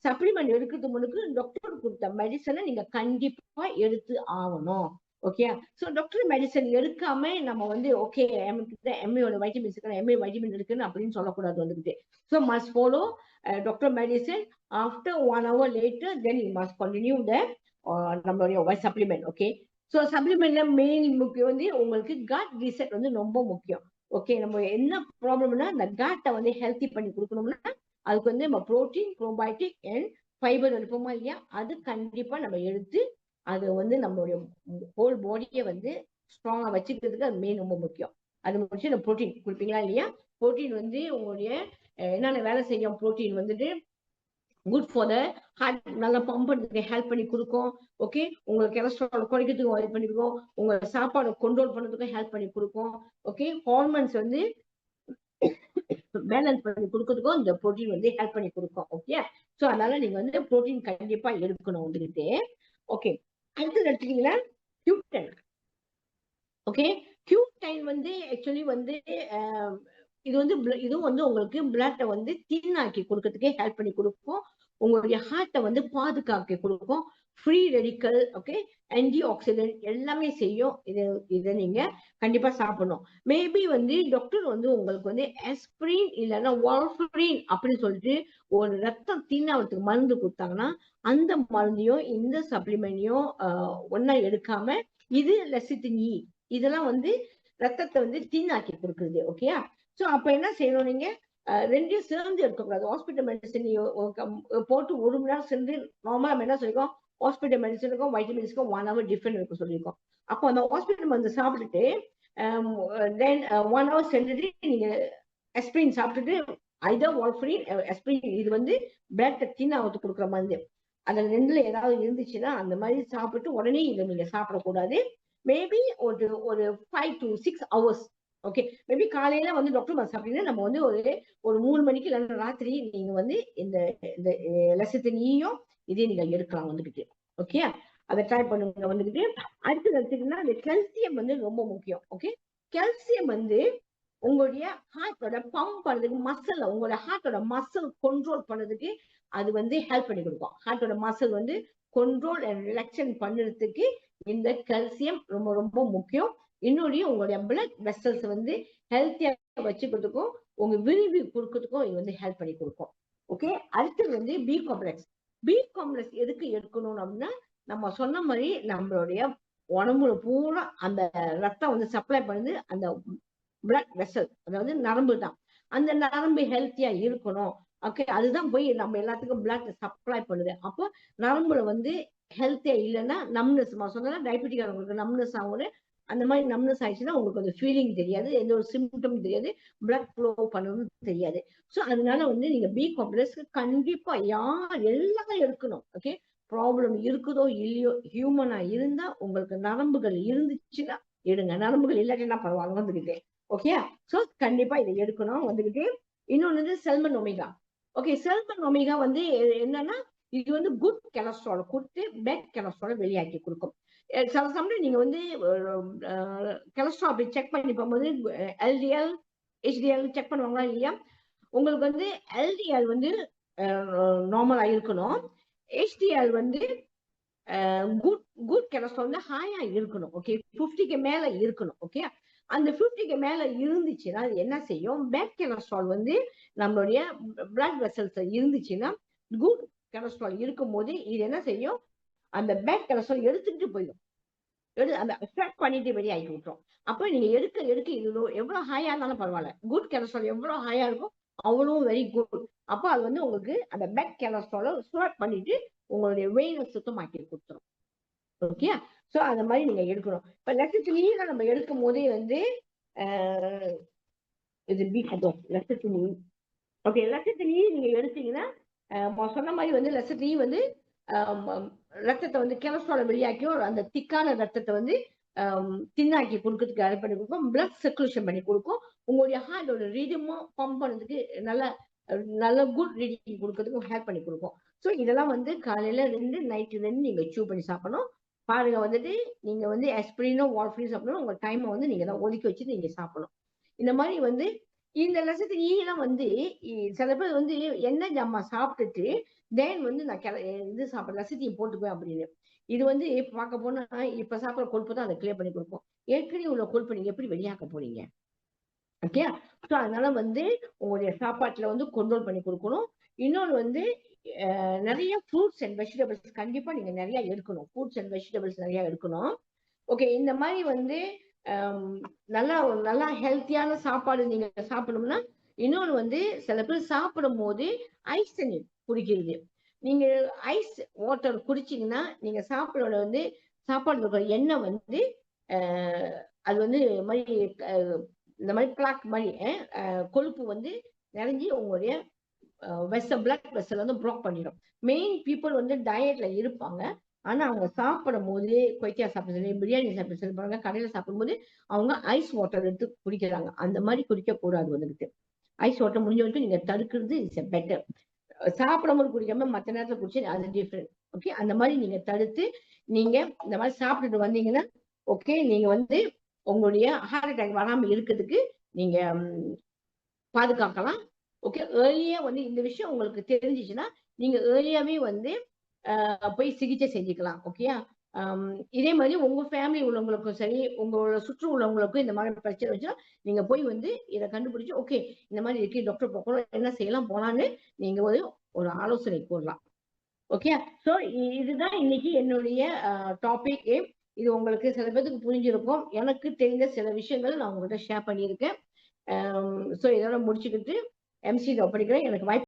சப்ளிமெண்ட் எடுக்கிறதுக்கு முன்னுக்கு டாக்டர் கொடுத்த மெடிசனை நீங்க கண்டிப்பா எடுத்து ஆகணும். ஓகே. ஸோ டாக்டர் மெடிசன் எடுக்காம நம்ம வந்து ஓகே எம்ஏயோட வைட்டமின்ஸ் இருக்கு, எம்ஏ வைட்டமின் இருக்குன்னு அப்படின்னு சொல்லக்கூடாது வந்துகிட்டு. So must follow doctor medicine. After 1 hour later then you must continue the நம்மளுடைய சப்ளிமெண்ட். ஓகே. ஸோ சப்ளிமெண்ட்ல மெயின் முக்கியம் வந்து உங்களுக்கு கட் ரீசெட் வந்து ரொம்ப முக்கியம். ஓகே. நம்ம என்ன ப்ராப்ளம்னா இந்த கட்டை வந்து ஹெல்த்தி பண்ணி கொடுக்கணும்னா அதுக்கு வந்து நம்ம புரோட்டீன், ப்ரோபயோட்டிக் அண்ட் ஃபைபர் எடுப்போமா இல்லையா, அது கண்டிப்பா நம்ம எடுத்து அது வந்து நம்மளுடைய ஹோல் பாடியை வந்து ஸ்ட்ராங்கா வச்சுக்கிறதுக்கு அது மெயின் ரொம்ப முக்கியம். அது முடிச்சு இந்த புரோட்டீன் கொடுப்பீங்களா இல்லையா? புரோட்டீன் வந்து உங்களுடைய என்னென்ன வேலை செய்யும், புரோட்டீன் வந்துட்டு குட் ஃபார் த ஹார்ட், நல்லா பம்ப் பண்ணுறதுக்கு ஹெல்ப் பண்ணி கொடுக்கும். ஓகே. உங்க கொலஸ்ட்ரால் குறைக்கிறதுக்கு ஹெல்ப் பண்ணி கொடுக்கும். உங்க சாப்பாடு கண்ட்ரோல் பண்ணுறதுக்கும் ஹெல்ப் பண்ணி கொடுக்கும். ஓகே. ஹார்மோன்ஸ் வந்து பேலன்ஸ் பண்ணி கொடுக்கறதுக்கும் இந்த புரோட்டீன் வந்து ஹெல்ப் பண்ணி கொடுக்கும். ஓகே. ஸோ அதனால நீங்க வந்து புரோட்டீன் கண்டிப்பா எடுக்கணும் வந்துட்டு. ஓகே. அடுத்தது எடுத்துட்டீங்கன்னா Q10. ஓகே. Q10 வந்து ஆக்சுவலி வந்து இது வந்து இதுவும் வந்து உங்களுக்கு பிளட்டை வந்து தின் ஆக்கி கொடுக்கறதுக்கு ஹெல்ப் பண்ணி கொடுக்கும். உங்களுடைய ஹார்ட்டை வந்து பாதுகாக்க கொடுக்கும். Free radical, okay, anti accident எல்லாமே செய்யும். இதை நீங்க கண்டிப்பா சாப்பிடணும். மேபி வந்து டாக்டர் வந்து உங்களுக்கு வந்து ஆஸ்பிரின் இல்லைன்னா வார்ஃபரின் அப்படின்னு சொல்லிட்டு ஒரு ரத்தம் தின்னாவதுக்கு மருந்து கொடுத்தாங்கன்னா அந்த மருந்தையும் இந்த சப்ளிமெண்ட்டையும் ஒன்னா எடுக்காம இது லெசித்தின் இ இதெல்லாம் வந்து ரத்தத்தை வந்து தின்னாக்கி கொடுக்குறது. ஓகேயா? ஸோ அப்ப என்ன செய்யணும், நீங்க ரெண்டையும் சேர்ந்து இருக்கக்கூடாது. ஹாஸ்பிட்டல் மெடிசன் போட்டு 1 மணி நேரம் சேர்ந்து நார்மலா நம்ம என்ன சொல்லிருக்கோம், ஹாஸ்பிட்டல் மெடிசனுக்கும் வைட்டமின்ஸ்க்கும் 1 hour டிஃபரெண்ட் இருக்கும் சொல்லியிருக்கோம். அப்போ அந்த ஹாஸ்பிட்டல் மருந்து சாப்பிட்டுட்டு தென் 1 hour சென்றுட்டு நீங்க அஸ்பிரின் சாப்பிட்டுட்டு ஐதர் வார்ஃபரின் அஸ்பிரின் இது வந்து பிளட் தின் ஆகுது கொடுக்குற மருந்து. அந்த ரெண்டுல ஏதாவது இருந்துச்சுன்னா அந்த மாதிரி சாப்பிட்டு உடனே இதை நீங்க சாப்பிடக்கூடாது. மேபி ஒரு 5 to 6 hours. ஓகே. மேபி காலையில வந்து டாக்டர் மருந்து சாப்பிட்டீங்கன்னா நம்ம வந்து ஒரு 3 மணிக்கு இல்லைன்னா ராத்திரி நீங்க வந்து இந்த இந்த லெசத்தினியும் இதே நீங்க எடுக்கலாம் வந்துகிட்டு. ஓகே. அதை ட்ரை பண்ணுங்க வந்துகிட்டு. அடுத்தது எடுத்துக்கிட்டீங்கன்னா இந்த கெல்சியம் வந்து ரொம்ப முக்கியம். ஓகே. கெல்சியம் வந்து உங்களுடைய ஹார்ட்டோட பம்ப் பண்றதுக்கு மசில், உங்களோட ஹார்ட்டோட மசில் கண்ட்ரோல் பண்றதுக்கு அது வந்து ஹெல்ப் பண்ணி கொடுக்கும். ஹார்ட்டோட மசில் வந்து கண்ட்ரோல் அண்ட் ரிலாக்ஸேஷன் பண்றதுக்கு இந்த கல்சியம் ரொம்ப ரொம்ப முக்கியம். இன்னொரு உங்களுடைய பிளட் வெசல்ஸ் வந்து ஹெல்த்தியா வச்சுக்கிறதுக்கும் உங்க விரிவு கொடுக்கறதுக்கும் இது வந்து ஹெல்ப் பண்ணி கொடுக்கும். ஓகே. அடுத்தது வந்து பி காம்ப்ளெக்ஸ். பி காம்ப்ளெக்ஸ் எதுக்கு எடுக்கணும் அப்படின்னா, நம்ம சொன்ன மாதிரி நம்மளுடைய உடம்புல பூரா அந்த ரத்தம் வந்து சப்ளை பண்ணுது அந்த பிளட் வெசல், அதாவது நரம்பு தான். அந்த நரம்பு ஹெல்த்தியா இருக்கணும். ஓகே. அதுதான் போய் நம்ம எல்லாத்துக்கும் பிளட் சப்ளை பண்ணுது. அப்போ நரம்புல வந்து ஹெல்த்தியா இல்லைன்னா நம்னஸ், சொன்னா டயபெட்டிக் உங்களுக்கு நம்னஸ் ஆகும். அந்த மாதிரி நம்னஸ் ஆயிடுச்சுன்னா உங்களுக்கு அந்த ஃபீலிங் தெரியாது, எந்த ஒரு சிம்டம் தெரியாது, பிளட் ஃப்ளோ பண்ணணும் தெரியாது. ஸோ அதனால வந்து நீங்க பி காம்ப்ளெக்ஸ் கண்டிப்பா எல்லாரும் எடுக்கணும். ஓகே. ப்ராப்ளம் இருக்குதோ இல்லையோ, ஹியூமனா இருந்தா உங்களுக்கு நரம்புகள் இருந்துச்சுன்னா எடுங்க, நரம்புகள் இல்லாட்டினா பரவாயில்ல வந்துகிட்டே. ஓகே. ஸோ கண்டிப்பா இதை எடுக்கணும் வந்துகிட்டு. இன்னொன்னு வந்து Selman omega. Okay. Selman omega வந்து என்னன்னா இது வந்து குட் கொலஸ்ட்ரால் கொடுத்து பேட் கொலஸ்ட்ரால் வெளியாக்கி கொடுக்கும். சில சமயம் நீங்க வந்து கொலஸ்ட்ரால் அப்படி செக் பண்ணி போகும்போது எல்டிஎல் ஹெச்டிஎல் செக் பண்ணுவாங்களா இல்லையா? உங்களுக்கு வந்து எல்டிஎல் வந்து நார்மலா இருக்கணும். ஹெச்டிஎல் வந்து குட் குட் கொலஸ்ட்ரால் வந்து ஹையா இருக்கணும். ஓகே, 50க்கு மேல இருக்கணும். ஓகே, அந்த 50க்கு மேல இருந்துச்சுன்னா அது என்ன செய்யும்? பேட் கொலஸ்ட்ரால் வந்து நம்மளுடைய பிளட் வெசல்ஸ் இருந்துச்சுன்னா குட் கொலஸ்ட்ரால் இருக்கும்போது இது என்ன செய்யும்? அந்த பேட் கொலஸ்ட்ரால் எடுத்துக்கிட்டு போயிடும். அந்த எஃபெக்ட் பண்ணிட்டு வெளியாகி விட்டுரும். அப்ப நீங்க எடுக்க எடுக்க இது எவ்வளவு ஹையா இருந்தாலும் பரவாயில்ல, குட் கொலஸ்ட்ரால் எவ்வளவு ஹையா இருக்கும் அவ்வளவு வெரி குட். அப்ப அது வந்து உங்களுக்கு அந்த பேட் கொலஸ்ட்ரால ஸ்டார்ட் பண்ணிட்டு உங்களுடைய வெயினை சுத்தமாக்கி கொடுத்துரும். ஓகே, சோ அந்த மாதிரி நீங்க எடுக்கணும். இப்ப லட்சத்துலயும் நம்ம எடுக்கும் போதே வந்து இது லட்சத்துலி. ஓகே, லட்சத்துலயும் நீங்க எடுத்தீங்கன்னா சொன்ன மாதிரி வந்து லட்சத்துலயும் வந்து ரத்தத்தை வந்து கொலஸ்ட்ரால வெளியாக்கியும் அந்த திக்கான ரத்தத்தை வந்து தின்னாக்கி கொடுக்கறதுக்கு ஹெல்ப் பண்ணி கொடுக்கும். பிளட் சர்க்குலேஷன் பண்ணி கொடுக்கும். உங்களுடைய ஹார்ட்டோட ரீடிமும் பம்ப் பண்ணதுக்கு நல்ல நல்ல குட் ரீடிங் கொடுக்கறதுக்கும் ஹெல்ப் பண்ணி கொடுக்கும். ஸோ இதெல்லாம் வந்து காலையில 2 நைட்டு 2 நீங்க சூ பண்ணி சாப்பிடணும். பாருங்க வந்துட்டு நீங்க வந்து ஆஸ்பிரினோ வார்ஃபரின் சாப்பிடணும். உங்க டைமை வந்து நீங்க தான் ஒதுக்கி வச்சு நீங்க சாப்பிடணும். இந்த மாதிரி வந்து இந்த லட்சத்துக்கு ஈலாம் வந்து சில பேர் வந்து என்ன ஜாமா சாப்பிட்டுட்டு தேன் வந்து நான் இது சாப்பிட லட்சத்தையும் போட்டுக்குவேன் அப்படின்னு. இது வந்து பார்க்க போனா இப்ப சாப்பிட்ற கொழுப்பு தான் அதை கிளியர் பண்ணி கொடுக்கும். ஏற்கனவே உள்ள கொழுப்பு நீங்க எப்படி வெளியாக்க போறீங்க? ஓகே, ஸோ அதனால வந்து உங்களுடைய சாப்பாட்டுல வந்து கண்ட்ரோல் பண்ணி கொடுக்கணும். இன்னொன்று வந்து நிறைய ஃப்ரூட்ஸ் அண்ட் வெஜிடபிள்ஸ் கண்டிப்பா நீங்க நிறைய எடுக்கணும். ஃப்ரூட்ஸ் அண்ட் வெஜிடபிள்ஸ் நிறைய எடுக்கணும். ஓகே, இந்த மாதிரி வந்து நல்லா நல்லா ஹெல்த்தியான சாப்பாடு நீங்க சாப்பிடணும்னா இன்னொன்று வந்து சில பேர் சாப்பிடும் போது ஐஸ் தண்ணி குடிக்கிறது. நீங்க ஐஸ் வாட்டர் குடிச்சீங்கன்னா நீங்க சாப்பிடோட வந்து சாப்பாடு இருக்கிற எண்ணெய் வந்து அது வந்து மாதிரி இந்த மாதிரி பிளாக் மாதிரி கொழுப்பு வந்து நிறைஞ்சி உங்களுடைய பிளட் வெசல் வந்து பிளாக் பண்ணிடும். மெயின் பீப்புள் வந்து டயட்ல இருப்பாங்க. ஆனா அவங்க சாப்பிடும் போது கொய்த்தியா சாப்பிட பிரியாணி சாப்பிட சொல்லி பாருங்க, கடையில சாப்பிடும்போது அவங்க ஐஸ் வாட்டர் எடுத்து குடிக்கிறாங்க. அந்த மாதிரி குடிக்க கூடாது. வந்துட்டு ஐஸ் வாட்டர் முடிஞ்ச வரைக்கும் நீங்க தடுக்கிறது இஸ் பெட்டர். சாப்பிடும்போது குடிக்காம மற்ற நேரத்துல குடிச்சு அது டிஃப்ரெண்ட். ஓகே, அந்த மாதிரி நீங்க தடுத்து நீங்க இந்த மாதிரி சாப்பிட்டுட்டு வந்தீங்கன்னா ஓகே, நீங்க வந்து உங்களுடைய ஹார்ட் அட்டாக் வராம இருக்கிறதுக்கு நீங்க பாதுகாக்கலாம். ஓகே, ஏர்லியா வந்து இந்த விஷயம் உங்களுக்கு தெரிஞ்சிச்சுன்னா நீங்க ஏர்லியாவே வந்து போய் சிகிச்சை செஞ்சுக்கலாம். ஓகேயா, இதே மாதிரி உங்க ஃபேமிலி உள்ளவங்களுக்கும் சரி, உங்களோட சுற்று உள்ளவங்களுக்கும் இந்த மாதிரி பிரச்சனை வச்சுன்னா நீங்க போய் வந்து இதை கண்டுபிடிச்சு ஓகே இந்த மாதிரி இருக்கு டாக்டர் போகணும், என்ன செய்யலாம் போலான்னு நீங்க ஒரு ஆலோசனை கூறலாம். ஓகே, ஸோ இதுதான் இன்னைக்கு என்னுடைய டாபிக். இது உங்களுக்கு சில பேருக்கு புரிஞ்சிருக்கும். எனக்கு தெரிந்த சில விஷயங்கள் நான் உங்கள்கிட்ட ஷேர் பண்ணியிருக்கேன். ஸோ இதோட முடிச்சுக்கிட்டு எம்சி படிக்கிறேன். எனக்கு வாய்ப்பு